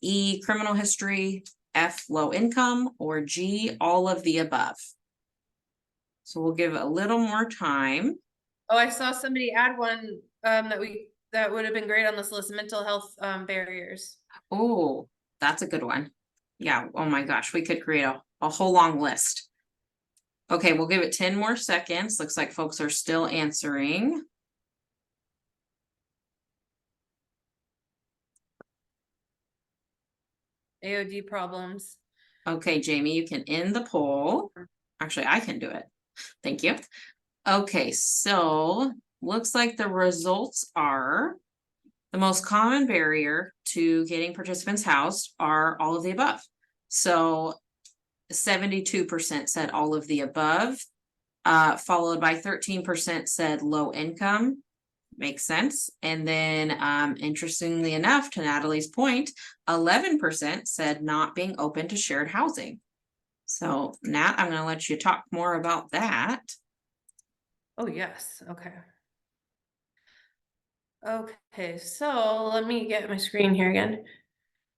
E, criminal history. F, low income. Or G, all of the above. So we'll give it a little more time. oh, I saw somebody add one that would have been great on this list, mental health barriers. Oh, that's a good one. Yeah, oh my gosh, we could create a whole long list. Okay, we'll give it 10 more seconds. Looks like folks are still answering. AOD problems. Okay, Jamie, you can end the poll. Actually, I can do it. Thank you. Okay, so looks like the results are the most common barrier to getting participants housed are all of the above. So 72% said all of the above, followed by 13% said low income. Makes sense. And then, interestingly enough, to Natalie's point, 11% said not being open to shared housing. So Nat, I'm going to let you talk more about that. Oh, yes. Okay. Okay, so let me get my screen here again.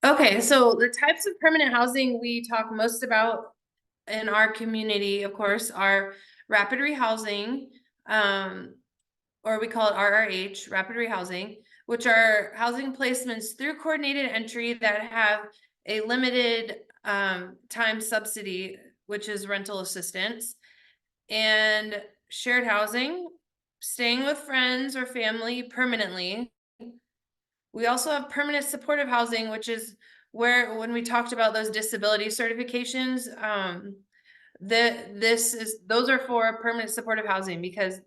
Okay, so the types of permanent housing we talk most about in our community, of course, are rapid rehousing, or we call it RRH, rapid rehousing, which are housing placements through coordinated entry that have a limited time subsidy, which is rental assistance, and shared housing, staying with friends or family permanently. We also have permanent supportive housing, which is where, when we talked about those disability certifications, those are for permanent supportive housing because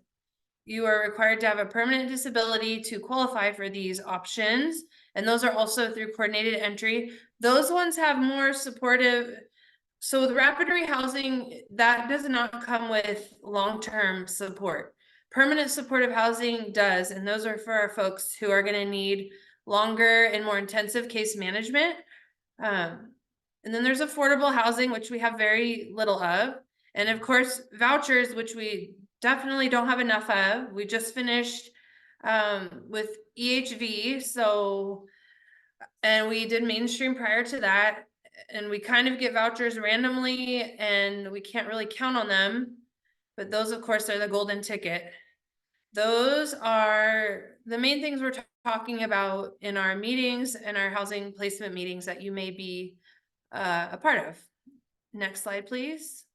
you are required to have a permanent disability to qualify for these options. And those are also through coordinated entry. Those ones have more supportive. So with rapid rehousing, that does not come with long-term support. Permanent supportive housing does, and those are for our folks who are going to need longer and more intensive case management. And then there's affordable housing, which we have very little of. And of course, vouchers, which we definitely don't have enough of. We just finished with EHV, and we did mainstream prior to that. And we kind of get vouchers randomly and we can't really count on them. But those, of course, are the golden ticket. Those are the main things we're talking about in our meetings and our housing placement meetings that you may be a part of. Next slide, please.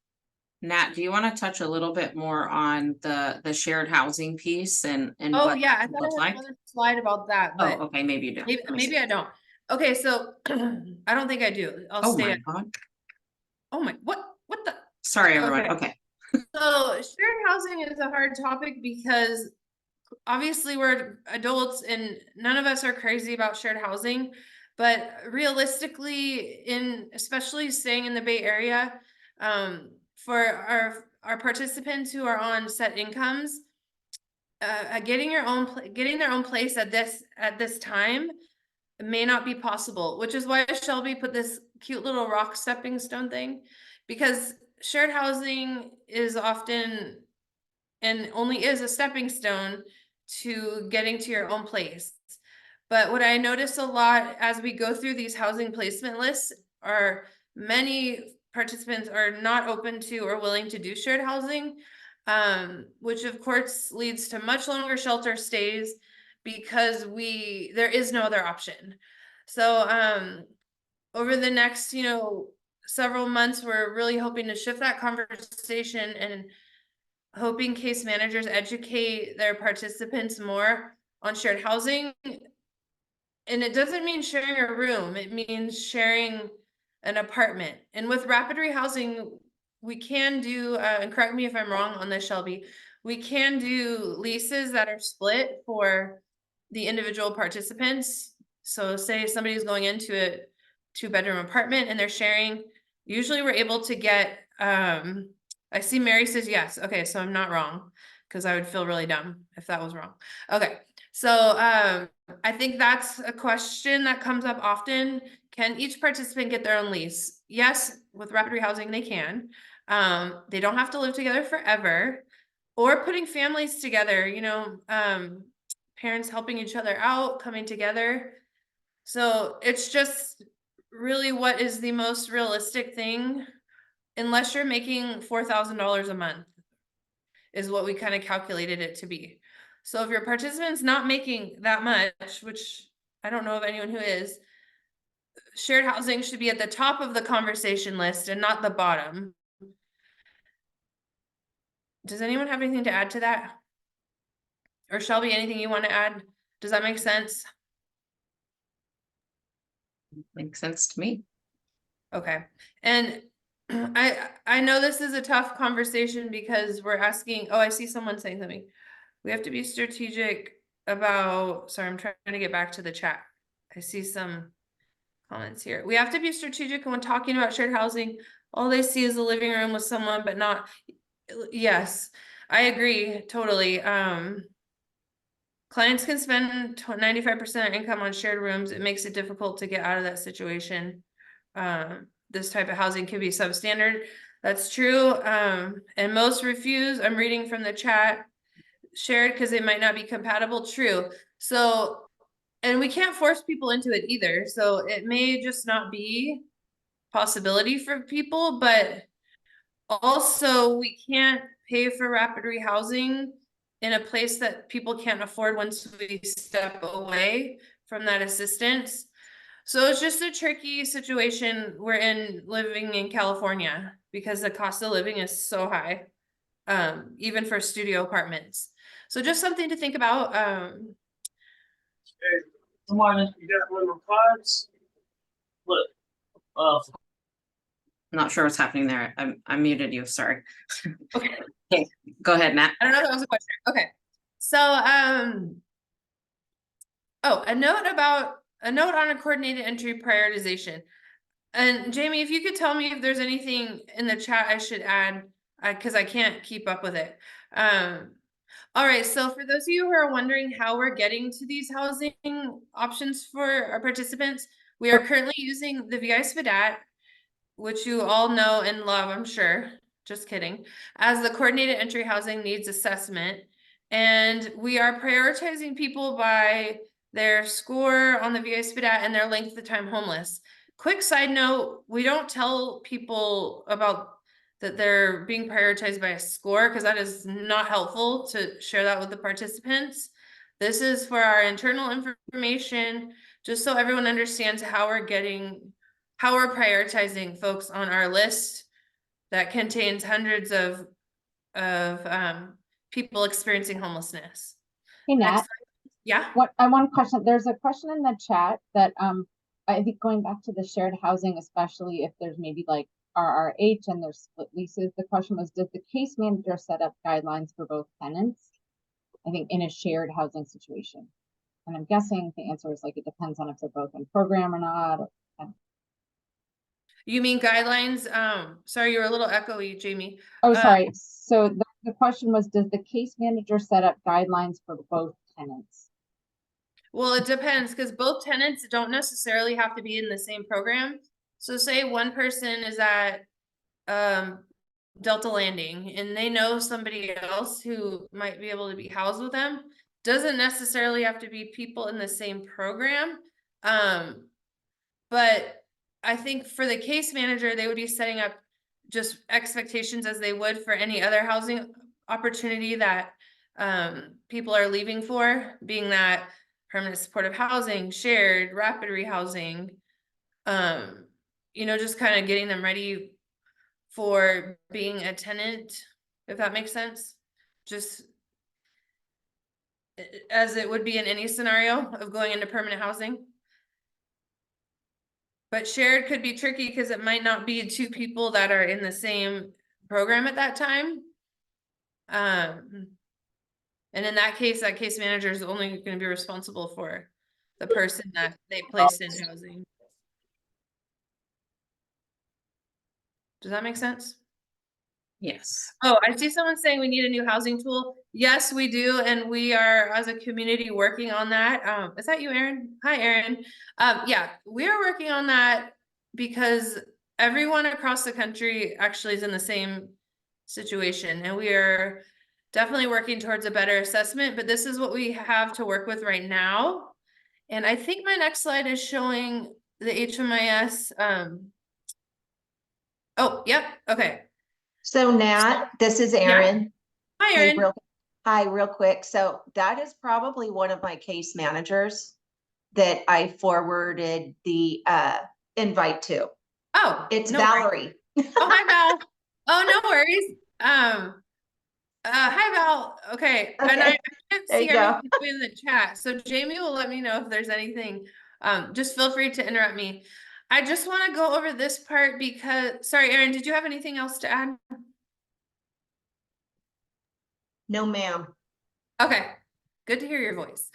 Nat, do you want to touch a little bit more on the shared housing piece and Oh what yeah, I it thought looked I had like? another slide about that, Oh, but okay, maybe you do. maybe I don't. Okay, so I don't think I do. I'll Oh stay. my God. Oh my, what the? Sorry, everyone. Okay. Okay. So shared housing is a hard topic because obviously we're adults and none of us are crazy about shared housing, but realistically, especially staying in the Bay Area, for our participants who are on set incomes, getting their own place at this time may not be possible, which is why Shelby put this cute little rock stepping stone thing, because shared housing is often and only is a stepping stone to getting to your own place. But what I notice a lot as we go through these housing placement lists are many participants are not open to or willing to do shared housing, which of course leads to much longer shelter stays because there is no other option. So over the next, several months, we're really hoping to shift that conversation and hoping case managers educate their participants more on shared housing. And it doesn't mean sharing a room, it means sharing an apartment. And with rapid rehousing, we can do, and correct me if I'm wrong on this, Shelby, we can do leases that are split for the individual participants. So say somebody's going into a 2-bedroom apartment and they're sharing, usually we're able to get, I see Mary says yes. Okay, so I'm not wrong, because I would feel really dumb if that was wrong. Okay, so I think that's a question that comes up often. Can each participant get their own lease? Yes, with rapid rehousing, they can. They don't have to live together forever, or putting families together, you know, parents helping each other out, coming together. So it's just really what is the most realistic thing, unless you're making $4,000 a month, is what we kind of calculated it to be. So if your participant's not making that much, which I don't know of anyone who is, shared housing should be at the top of the conversation list and not the bottom. Does anyone have anything to add to that? Or Shelby, anything you want to add? Does that make sense? Makes sense to me. Okay. And I know this is a tough conversation because we're asking, oh, I see someone saying something. We have to be strategic about, sorry, I'm trying to get back to the chat. I see some comments here. We have to be strategic when talking about shared housing. All they see is a living room with someone, but not, yes, I agree totally. Clients can spend 95% income on shared rooms. It makes it difficult to get out of that situation. This type of housing can be substandard. That's true. And most refuse, I'm reading from the chat, shared because they might not be compatible. True. So, and we can't force people into it either. So it may just not be possibility for people, but also we can't pay for rapid rehousing in a place that people can't afford once we step away from that assistance. So it's just a tricky situation we're in living in California because the cost of living is so high, even for studio apartments. So just something to think about. Hey, come on, you got one of the cards? Look, Not sure what's happening there. I muted you, sorry. Okay. Okay, go ahead, Matt. I don't know if that was a question. Okay. So, oh, a note on a coordinated entry prioritization. And Jamie, if you could tell me if there's anything in the chat I should add, because I can't keep up with it. All right, so for those of you who are wondering how we're getting to these housing options for our participants, we are currently using the VI SPDAT, which you all know and love, I'm sure, just kidding, as the coordinated entry housing needs assessment. And we are prioritizing people by their score on the VI SPDAT and their length of time homeless. Quick side note, we don't tell people about that they're being prioritized by a score because that is not helpful to share that with the participants. This is for our internal information, just so everyone understands how we're prioritizing folks on our list that contains hundreds of people experiencing homelessness. Hey, Nat, Yeah. I want a question. There's a question in the chat that I think going back to the shared housing, especially if there's maybe like RRH and there's split leases, the question was, does the case manager set up guidelines for both tenants? I think in a shared housing situation. And I'm guessing the answer is like, it depends on if they're both in program or not. You mean guidelines? Sorry, you were a little echoey, Jamie. Oh, sorry. So the question was, does the case manager set up guidelines for both tenants? Well, it depends because both tenants don't necessarily have to be in the same program. So say one person is at Delta Landing and they know somebody else who might be able to be housed with them. Doesn't necessarily have to be people in the same program. But I think for the case manager, they would be setting up just expectations as they would for any other housing opportunity that people are leaving for, being that permanent supportive housing, shared, rapid rehousing. you know, just kind of getting them ready for being a tenant, if that makes sense. Just as it would be in any scenario of going into permanent housing. But shared could be tricky because it might not be two people that are in the same program at that time. And in that case manager is only going to be responsible for the person that they placed in housing. Does that make sense? Yes. Oh, I see someone saying we need a new housing tool. Yes, we do, and we are as a community working on that. Is that you, Erin? Hi, Erin. Yeah, we are working on that because everyone across the country actually is in the same situation, and we are definitely working towards a better assessment, but this is what we have to work with right now. And I think my next slide is showing the HMIS. Oh, yep, okay. So Nat, this is Yeah. Erin. Hi, Hey, Erin. Hi, real quick. So that is probably one of my case managers that I forwarded the invite to. Oh, It's no Valerie. worries. Oh, hi, Val. Oh, no worries. Hi, Val. Okay, and I Okay, can't there see you go. everything in the chat, so Jamie will let me know if there's anything. Just feel free to interrupt me. I just want to go over this part because, sorry, Erin, did you have anything else to add? No, ma'am. Okay, good to hear your voice.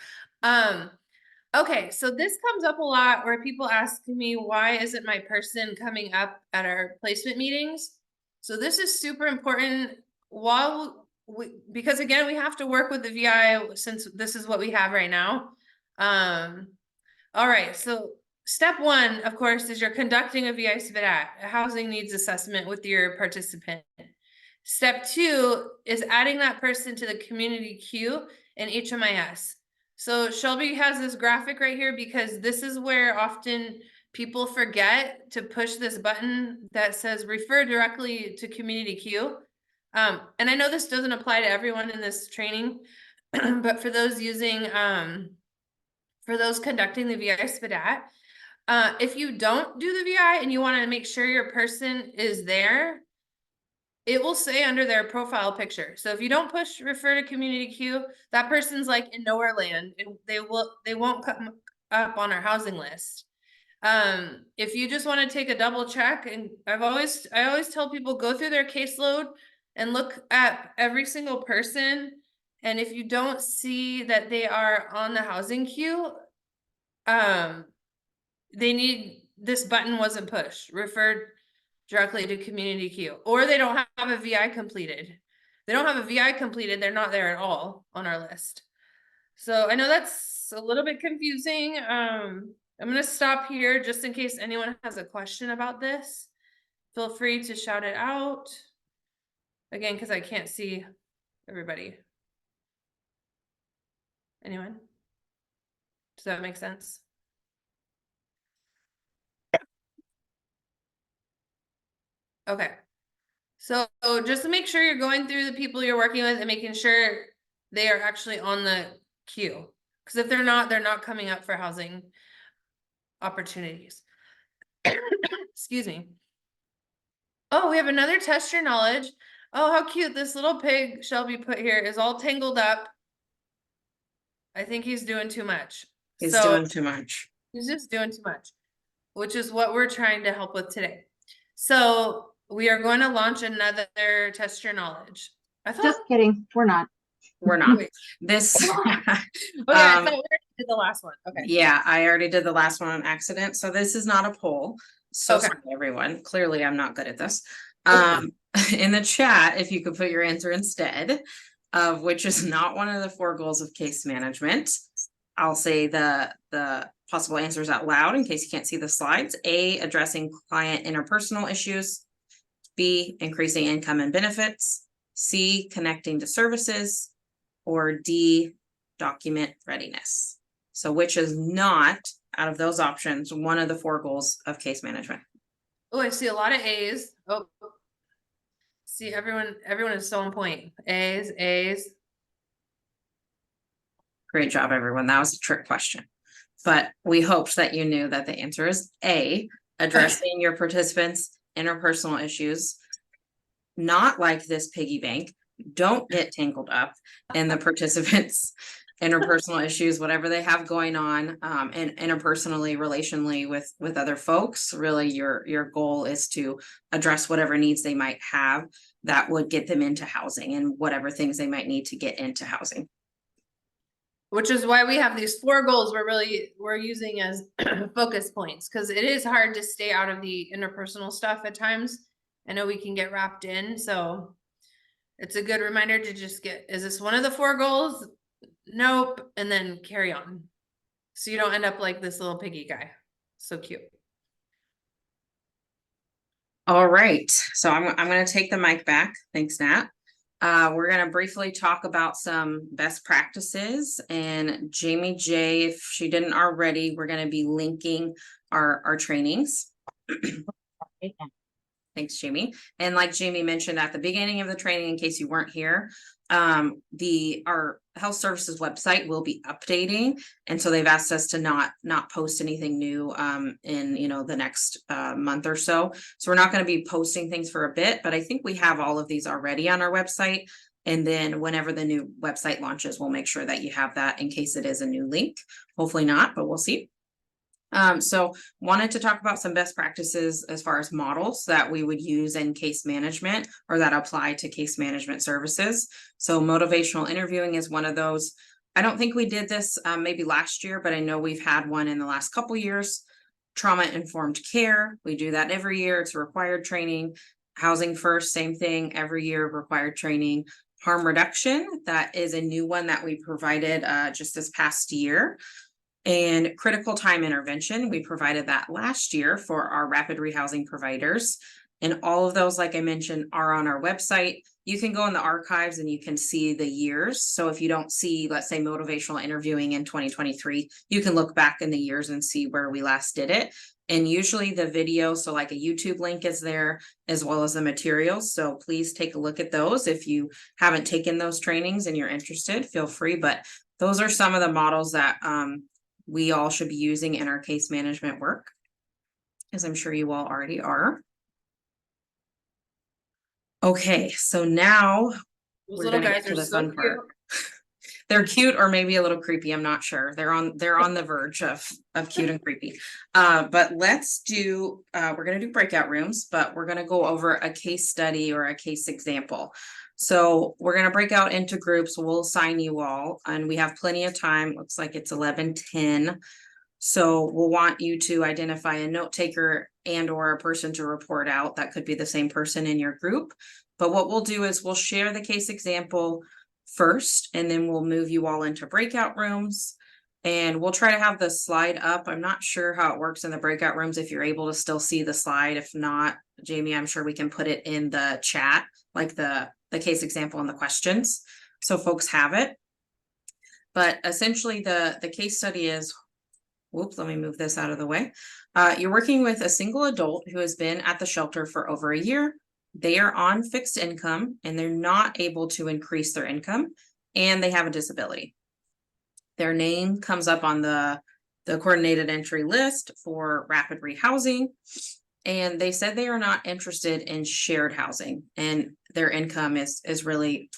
Okay, so this comes up a lot where people ask me, why isn't my person coming up at our placement meetings? So this is super important because again, we have to work with the VI since this is what we have right now. All right, so step one, of course, is you're conducting a VI SPDAT, a housing needs assessment with your participant. Step two is adding that person to the community queue in HMIS. So Shelby has this graphic right here because this is where often people forget to push this button that says refer directly to community queue. And I know this doesn't apply to everyone in this training, but for those using, for those conducting the VI SPDAT, if you don't do the VI and you want to make sure your person is there, it will say under their profile picture. So if you don't push refer to community queue, that person's like in nowhere land. They won't come up on our housing list. If you just want to take a double check, and I always tell people go through their caseload and look at every single person. And if you don't see that they are on the housing queue, this button wasn't pushed, referred directly to community queue, or they don't have a VI completed. They don't have a VI completed, they're not there at all on our list. So I know that's a little bit confusing. I'm gonna stop here just in case anyone has a question about this. Feel free to shout it out. Again, because I can't see everybody. Anyone? Does that make sense? Okay. So just to make sure you're going through the people you're working with and making sure they are actually on the queue. Because if they're not coming up for housing opportunities. Excuse me. Oh, we have another test your knowledge. Oh, how cute. This little pig Shelby put here is all tangled up. I think he's doing too much. He's doing too much. He's just doing too much, which is what we're trying to help with today. So we are going to launch another test your knowledge. I thought, Just kidding, we're not. We're not. wait, This, okay, I thought we already did the last one. Okay. yeah, I already did the last one on accident, so this is not a poll. So Okay. sorry, everyone. Clearly, I'm not good at this. Okay. In the chat, if you could put your answer instead of which is not one of the 4 goals of case management. I'll say the possible answers out loud in case you can't see the slides. A, addressing client interpersonal issues. B, increasing income and benefits. C, connecting to services. Or D, document readiness. So which is not, out of those options, one of the 4 goals of case management? Oh, I see a lot of A's. Oh, see, everyone is so on point. A's. Great job, everyone. That was a trick question. But we hoped that you knew that the answer is A, addressing your participants' interpersonal issues, not like this piggy bank. Don't get tangled up in the participants' interpersonal issues, whatever they have going on, and interpersonally, relationally with other folks. Really, your goal is to address whatever needs they might have that would get them into housing and whatever things they might need to get into housing. Which is why we have these 4 goals we're using as focus points, because it is hard to stay out of the interpersonal stuff at times. I know we can get wrapped in, so it's a good reminder to just get, is this one of the 4 goals? Nope, and then carry on. So you don't end up like this little piggy guy. So cute. All right, so I'm gonna take the mic back. Thanks, Nat. We're gonna briefly talk about some best practices, and Jamie J, if she didn't already, we're gonna be linking our trainings. Thanks, Jamie. And like Jamie mentioned at the beginning of the training, in case you weren't here, our health services website will be updating. And so they've asked us to not post anything new in the next month or so. So we're not going to be posting things for a bit, but I think we have all of these already on our website. And then whenever the new website launches, we'll make sure that you have that in case it is a new link. Hopefully not, but we'll see. So wanted to talk about some best practices as far as models that we would use in case management or that apply to case management services. So motivational interviewing is one of those. I don't think we did this maybe last year, but I know we've had one in the last couple years. Trauma-informed care, we do that every year. It's a required training. Housing first, same thing, every year required training. Harm reduction, that is a new one that we provided just this past year. And critical time intervention, we provided that last year for our rapid rehousing providers. And all of those, like I mentioned, are on our website. You can go in the archives and you can see the years. So if you don't see, let's say, motivational interviewing in 2023, you can look back in the years and see where we last did it. And usually the video, so like a YouTube link is there, as well as the materials. So please take a look at those. If you haven't taken those trainings and you're interested, feel free. But those are some of the models that we all should be using in our case management work, as I'm sure you all already are. Okay, so now Those we're little gonna guys get to are the so fun cute. part. They're cute or maybe a little creepy, I'm not sure. They're on the verge of cute and creepy. But let's do, we're gonna do breakout rooms, but we're gonna go over a case study or a case example. So we're gonna break out into groups. We'll assign you all, and we have plenty of time. Looks like it's 11:10. So we'll want you to identify a note taker and or a person to report out. That could be the same person in your group. But what we'll do is we'll share the case example first, and then we'll move you all into breakout rooms. And we'll try to have the slide up. I'm not sure how it works in the breakout rooms, if you're able to still see the slide. If not, Jamie, I'm sure we can put it in the chat, like the case example and the questions, so folks have it. But essentially the case study is, whoops, let me move this out of the way. You're working with a single adult who has been at the shelter for over a year. They are on fixed income and they're not able to increase their income, and they have a disability. Their name comes up on the coordinated entry list for rapid rehousing. And they said they are not interested in shared housing, and their income is really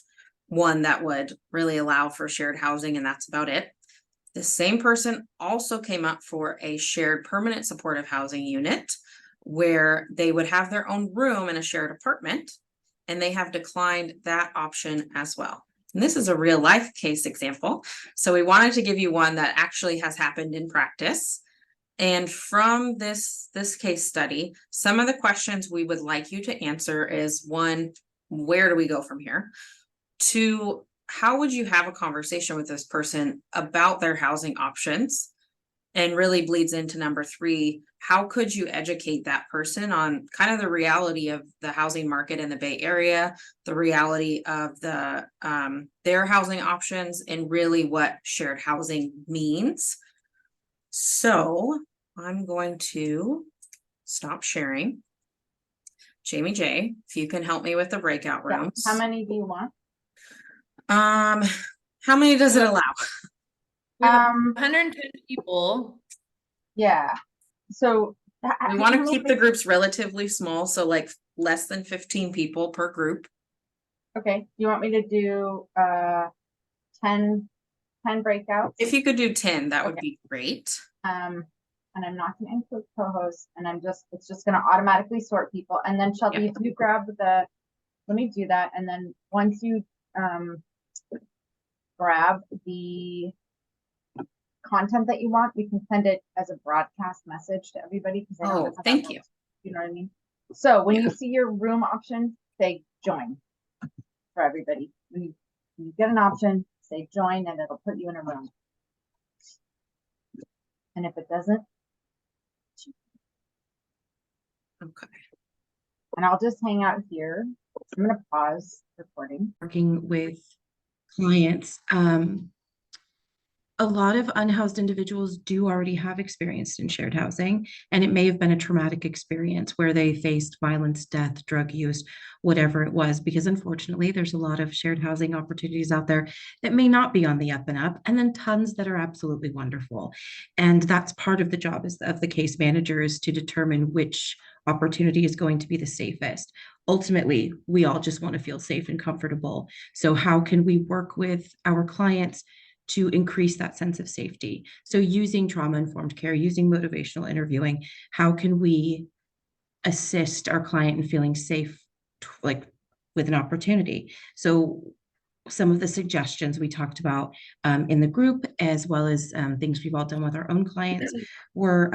one that would really allow for shared housing, and that's about it. The same person also came up for a shared permanent supportive housing unit where they would have their own room in a shared apartment, and they have declined that option as well. And this is a real life case example. So we wanted to give you one that actually has happened in practice. And from this case study, some of the questions we would like you to answer is, 1, where do we go from here? 2, how would you have a conversation with this person about their housing options? And really bleeds into number 3, how could you educate that person on kind of the reality of the housing market in the Bay Area, the reality of their housing options, and really what shared housing means? So I'm going to stop sharing. Jamie J, if you can help me with the breakout Yeah. rooms. How many do you want? How many does it allow? We have 110 people. Yeah, so We want to keep the groups relatively small, so like less than 15 people per group. Okay, you want me to do 10 breakouts? If you could do 10, that would Okay. be great. And I'm not gonna include co-hosts, and it's just gonna automatically sort people, and then Shelby, Yeah. if you grab let me do that, and then once you grab the content that you want, we can send it as a broadcast message to everybody, because I don't know Oh, how that thank you. works. You know what I mean? So when Yeah. you see your room option, say join for everybody. When you get an option, say join, and it'll put you in a room. And if it doesn't, Okay. and I'll just hang out here. I'm gonna pause recording. Working with clients, a lot of unhoused individuals do already have experience in shared housing, and it may have been a traumatic experience where they faced violence, death, drug use, whatever it was, because unfortunately there's a lot of shared housing opportunities out there that may not be on the up and up, and then tons that are absolutely wonderful. And that's part of the job of the case manager, is to determine which opportunity is going to be the safest. Ultimately, we all just want to feel safe and comfortable. So how can we work with our clients to increase that sense of safety? So using trauma-informed care, using motivational interviewing, how can we assist our client in feeling safe, like with an opportunity? So some of the suggestions we talked about in the group, as well as things we've all done with our own clients, were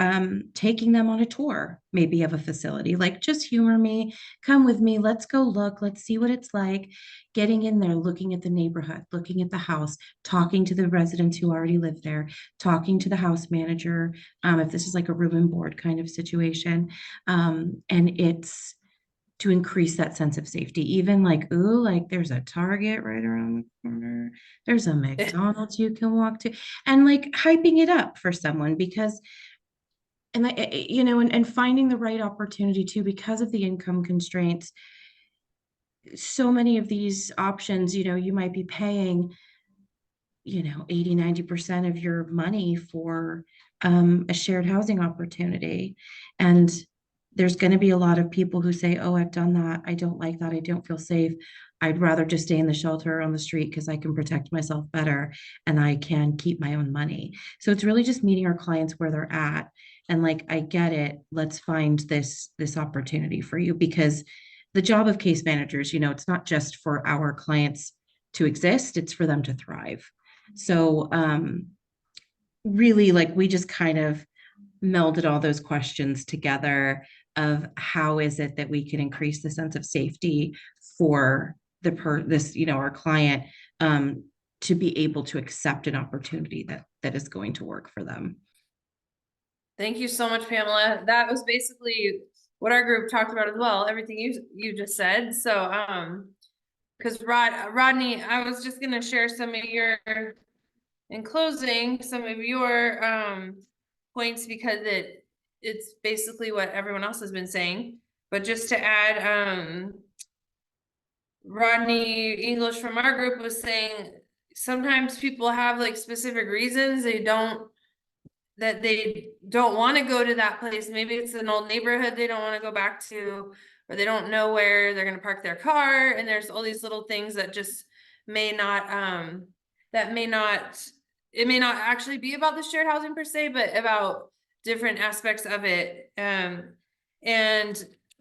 taking them on a tour, maybe of a facility, like just humor me, come with me, let's go look, let's see what it's like, getting in there, looking at the neighborhood, looking at the house, talking to the residents who already live there, talking to the house manager, if this is like a room and board kind of situation. And it's to increase that sense of safety, even like, ooh, like there's a Target right around the corner, there's a McDonald's you can walk to, and like hyping it up for someone, because and and finding the right opportunity too, because of the income constraints. So many of these options, you might be paying 80-90% of your money for a shared housing opportunity. And there's going to be a lot of people who say, oh, I've done that, I don't like that, I don't feel safe, I'd rather just stay in the shelter on the street because I can protect myself better and I can keep my own money. So it's really just meeting our clients where they're at, and like, I get it, let's find this opportunity for you, because the job of case managers, it's not just for our clients to exist, it's for them to thrive. So really, like, we just kind of melded all those questions together of how is it that we can increase the sense of safety for our client, to be able to accept an opportunity that is going to work for them. Thank you so much, Pamela. That was basically what our group talked about as well. Everything you just said. So, because Rodney, I was just gonna share in closing, some of your points, because it's basically what everyone else has been saying. But just to add, Rodney English from our group was saying sometimes people have like specific reasons they don't want to go to that place. Maybe it's an old neighborhood they don't want to go back to, or they don't know where they're going to park their car. And there's all these little things that just may not, it may not actually be about the shared housing per se, but about different aspects of it. And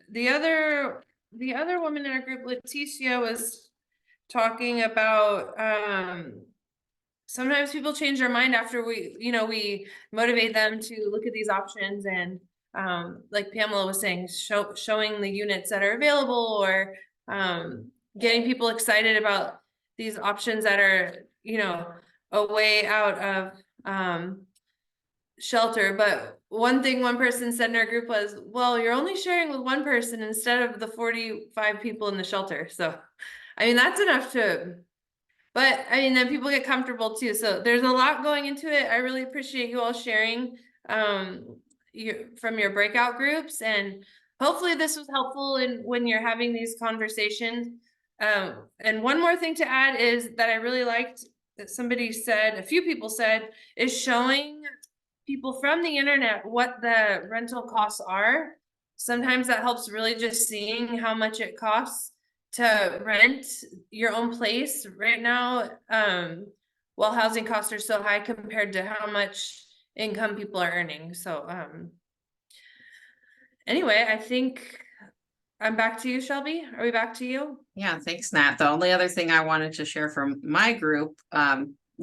the other woman in our group, Leticia, was talking about, sometimes people change their mind after we motivate them to look at these options, and like Pamela was saying, showing the units that are available, or getting people excited about these options that are, a way out of shelter. But one thing one person said in our group was, well, you're only sharing with one person instead of the 45 people in the shelter. So, I mean, that's enough but I mean, then people get comfortable too. So there's a lot going into it. I really appreciate you all sharing from your breakout groups, and hopefully this was helpful when you're having these conversations. And one more thing to add is that I really liked that a few people said, is showing people from the internet what the rental costs are. Sometimes that helps really just seeing how much it costs to rent your own place right now. While housing costs are so high compared to how much income people are earning. So, anyway, I think I'm back to you, Shelby. Are we back to you? Yeah, thanks, Nat. The only other thing I wanted to share from my group,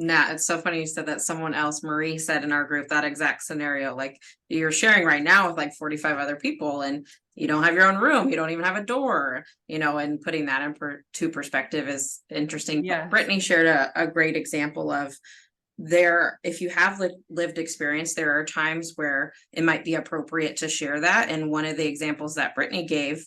Nat, it's so funny you said that someone else, Marie, said in our group that exact scenario, like you're sharing right now with like 45 other people and you don't have your own room, you don't even have a door, and putting that into perspective is interesting. Yes. Brittany shared a great example of if you have lived experience, there are times where it might be appropriate to share that. And one of the examples that Brittany gave,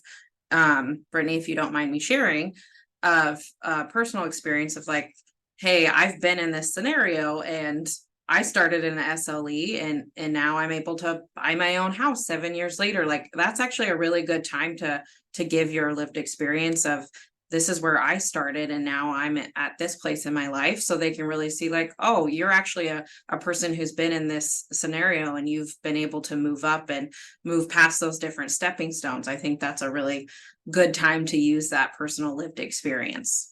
Brittany, if you don't mind me sharing, of personal experience of like, hey, I've been in this scenario and I started in the SLE and now I'm able to buy my own house 7 years later. Like that's actually a really good time to give your lived experience of this is where I started and now I'm at this place in my life. So they can really see like, oh, you're actually a person who's been in this scenario and you've been able to move up and move past those different stepping stones. I think that's a really good time to use that personal lived experience.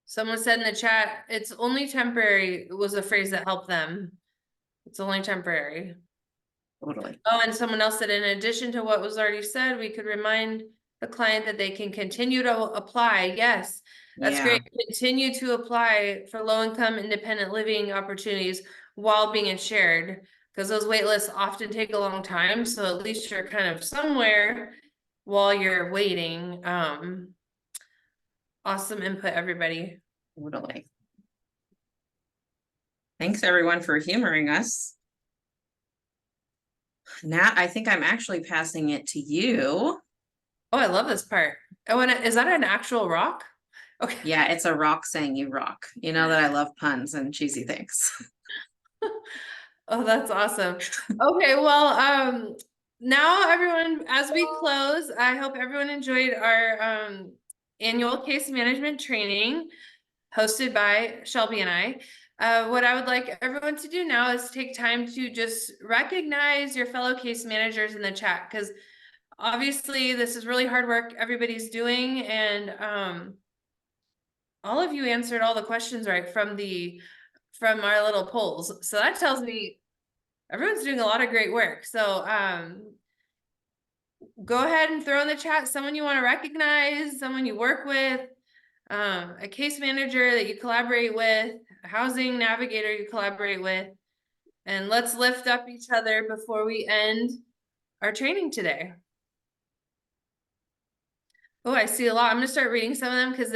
Someone said in the chat, it's only temporary was a phrase that helped them. It's only temporary. Totally. Oh, and someone else said, in addition to what was already said, we could remind the client that they can continue to apply. Yes, that's great. Continue to apply for low-income independent living opportunities while being insured, because those wait lists often take a long time. So at least you're kind of somewhere while you're waiting. Awesome input, everybody. Totally. Thanks everyone for humoring us. Nat, I think I'm actually passing it to you. Oh, I love this part. Oh, and is that an actual rock? Okay. Yeah, it's a rock saying you rock. You know that I love puns and cheesy things. Oh, that's awesome. Okay, well, now everyone, as we close, I hope everyone enjoyed our annual case management training hosted by Shelby and I. What I would like everyone to do now is take time to just recognize your fellow case managers in the chat, because obviously this is really hard work everybody's doing, and all of you answered all the questions right from our little polls. So that tells me everyone's doing a lot of great work. So go ahead and throw in the chat someone you want to recognize, someone you work with, a case manager that you collaborate with, a housing navigator you collaborate with, and let's lift up each other before we end our training today. Oh, I see a lot. I'm gonna start reading some of them because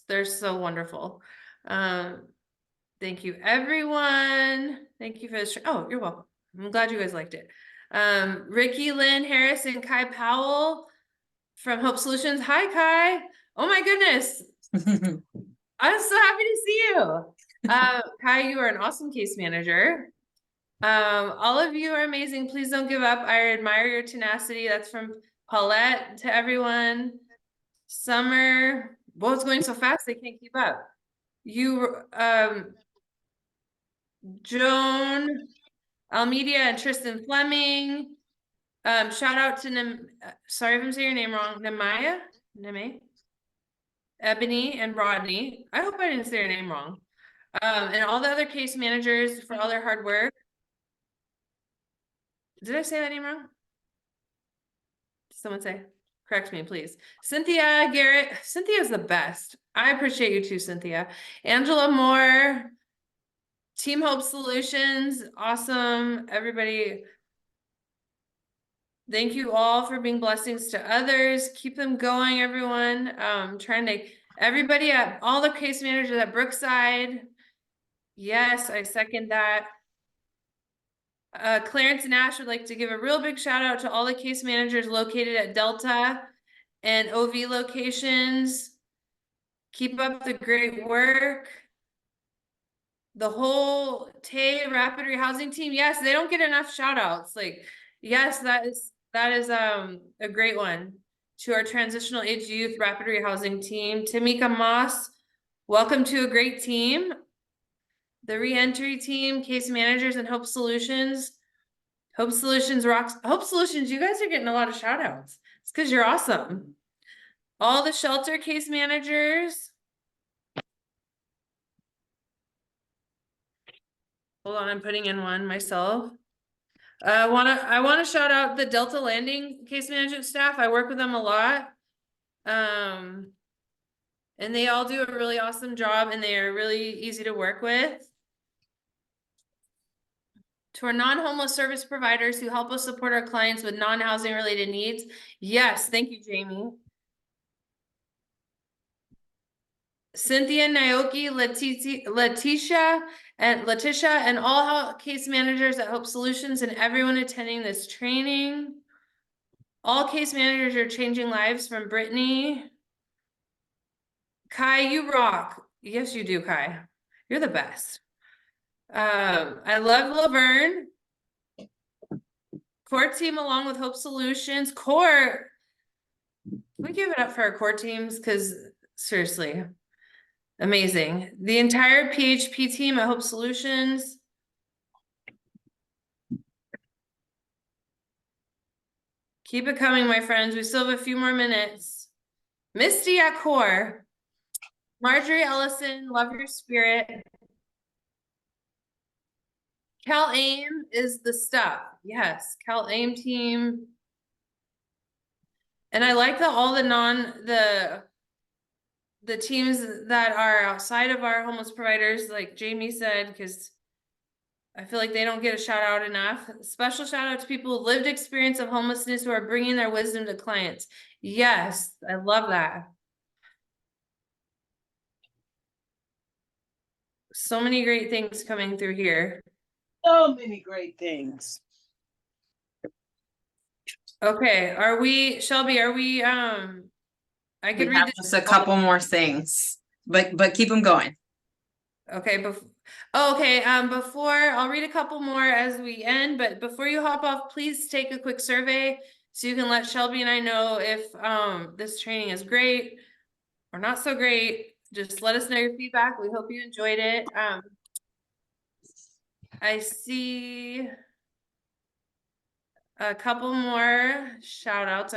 they're so wonderful. Thank you, everyone. Thank you for this. Oh, you're welcome. I'm glad you guys liked it. Ricky, Lynn, Harris, and Kai Powell from Hope Solutions. Hi, Kai. Oh my goodness. I'm so happy to see you. Kai, you are an awesome case manager. All of you are amazing. Please don't give up. I admire your tenacity. That's from Paulette to everyone. Summer, well, it's going so fast, they can't keep up. You, Joan, Almedia, and Tristan Fleming. Shout out to sorry if I'm saying your name wrong. Neme, Ebony, and Rodney. I hope I didn't say your name wrong. And all the other case managers for all their hard work. Did I say that name wrong? Someone say, correct me, please. Cynthia, Garrett. Cynthia's the best. I appreciate you too, Cynthia. Angela Moore, Team Hope Solutions. Awesome. Everybody, thank you all for being blessings to others. Keep them going, everyone. Everybody at all the case managers at Brookside. Yes, I second that. Clarence Nash would like to give a real big shout out to all the case managers located at Delta and OV locations. Keep up the great work. The whole Tay Rapid Rehousing team. Yes, they don't get enough shout outs. Like, yes, that is a great one. To our transitional age youth rapid rehousing team. Tamika Moss, welcome to a great team. The reentry team, case managers, and Hope Solutions. Hope Solutions rocks. Hope Solutions, you guys are getting a lot of shout outs. It's because you're awesome. All the shelter case managers. Hold on, I'm putting in one myself. I wanna shout out the Delta Landing case management staff. I work with them a lot. And they all do a really awesome job and they are really easy to work with. To our non-homeless service providers who help us support our clients with non-housing related needs. Yes, thank you, Jamie. Cynthia, Naoki, Letitia, and all case managers at Hope Solutions and everyone attending this training. All case managers are changing lives from Brittany. Kai, you rock. Yes, you do, Kai. You're the best. I love Laverne. Core team along with Hope Solutions. Core, we give it up for our core teams because seriously, amazing. The entire PHP team at Hope Solutions. Keep it coming, my friends. We still have a few more minutes. Misty at Core. Marjorie Ellison, love your spirit. Cal AIM is the stuff. Yes, Cal AIM team. And I like that all the teams that are outside of our homeless providers, like Jamie said, because I feel like they don't get a shout out enough. Special shout out to people with lived experience of homelessness who are bringing their wisdom to clients. Yes, I love that. So many great things coming through here. So many great things. Okay, Shelby, I could We read have this. just a couple more things, but keep them going. Okay, before I'll read a couple more as we end, but before you hop off, please take a quick survey so you can let Shelby and I know if this training is great or not so great. Just let us know your feedback. We hope you enjoyed it. I see a couple more shout outs.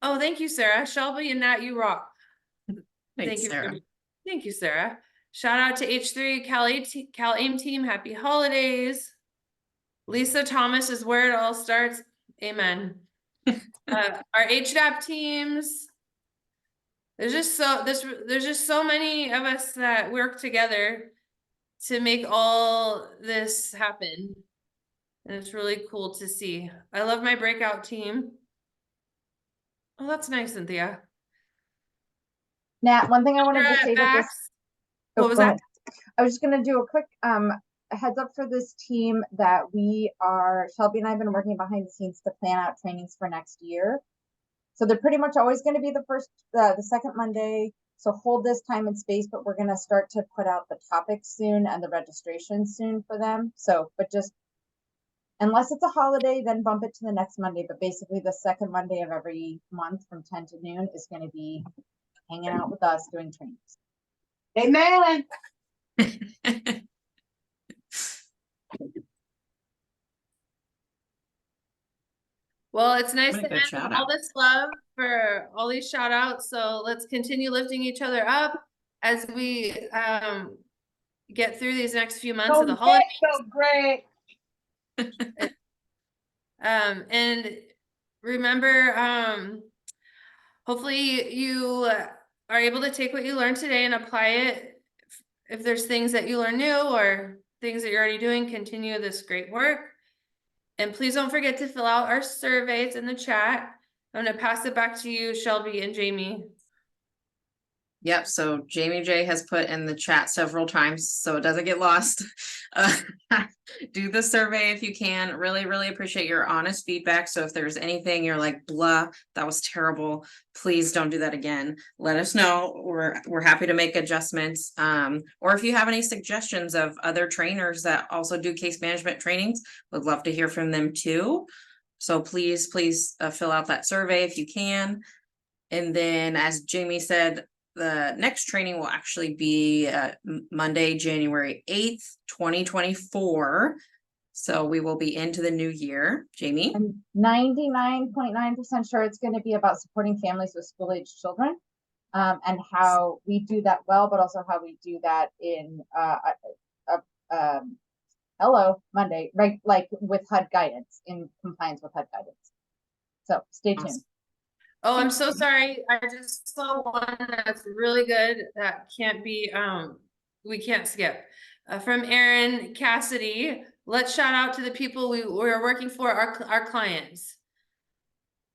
Oh, thank you, Sarah. Shelby and Nat, you rock. Thanks, Sarah. Thank you, Sarah. Shout out to H3 Cal AIM team. Happy holidays. Lisa Thomas is where it all starts. Amen. Our HDAP teams. There's just so many of us that work together to make all this happen. And it's really cool to see. I love my breakout team. Oh, that's nice, Cynthia. Nat, one thing I wanted to Sandra say at to this. Max. Oh, What was go that? ahead. I was just gonna do a quick a heads up for this team that Shelby and I have been working behind the scenes to plan out trainings for next year. So they're pretty much always going to be the second Monday. So hold this time and space, but we're going to start to put out the topics soon and the registration soon for them. So, but just unless it's a holiday, then bump it to the next Monday. But basically the second Monday of every month from 10 to noon is going to be hanging out with us doing trainings. Amen. Well, it's nice What a to good end shout with all out. this love for all these shout outs. So let's continue lifting each other up as we get through these next few months of the holidays. So great. And remember, hopefully you are able to take what you learned today and apply it. If there's things that you learn new or things that you're already doing, continue this great work. And please don't forget to fill out our surveys in the chat. I'm going to pass it back to you, Shelby and Jamie. Yep, so Jamie J has put in the chat several times, so it doesn't get lost. Do the survey if you can. Really, really appreciate your honest feedback. So if there's anything you're like, blah, that was terrible, please don't do that again. Let us know. We're happy to make adjustments. Or if you have any suggestions of other trainers that also do case management trainings, would love to hear from them too. So please fill out that survey if you can. And then, as Jamie said, the next training will actually be Monday, January 8th, 2024. So we will be into the new year. Jamie? I'm 99.9% sure it's going to be about supporting families with school-aged children, and how we do that well, but also how we do that in Hello Monday, right? Like with HUD guidance, in compliance with HUD guidance. So stay tuned. Awesome. Oh, I'm so sorry. I just saw one that's really good that can't be, we can't skip. From Erin Cassidy, let's shout out to the people we're working for, our clients.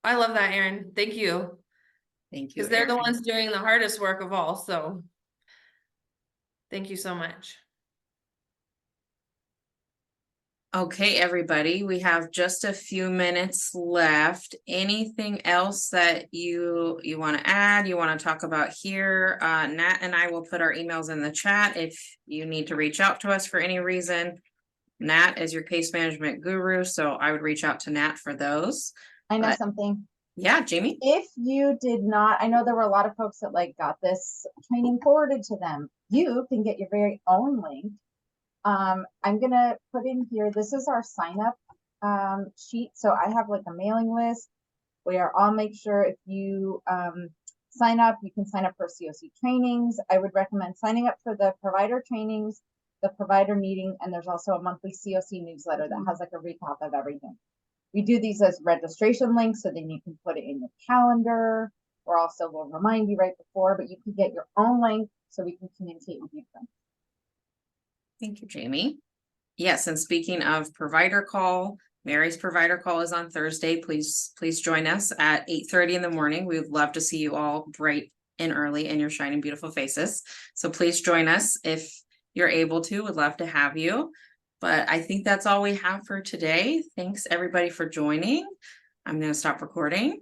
I love that, Erin. Thank you. Thank you. Because they're the Erin. ones doing the hardest work of all, so. Thank you so much. Okay, everybody, we have just a few minutes left. Anything else that you want to add, you want to talk about here? Nat and I will put our emails in the chat if you need to reach out to us for any reason. Nat is your case management guru, so I would reach out to Nat for those. I know But- something. Yeah, Jamie? If you did not, I know there were a lot of folks that like got this training forwarded to them. You can get your very own link. I'm gonna put in here, this is our sign up sheet. So I have like a mailing list where I'll make sure if you sign up, you can sign up for CoC trainings. I would recommend signing up for the provider trainings, the provider meeting, and there's also a monthly CoC newsletter that has like a recap of everything. We do these as registration links, so then you can put it in your calendar, or also we'll remind you right before, but you can get your own link so we can communicate with you. Thank you, Jamie. Yes, and speaking of provider call, Mary's provider call is on Thursday. Please join us at 8:30 in the morning. We would love to see you all bright and early in your shining, beautiful faces. So please join us if you're able to. Would love to have you. But I think that's all we have for today. Thanks everybody for joining. I'm going to stop recording.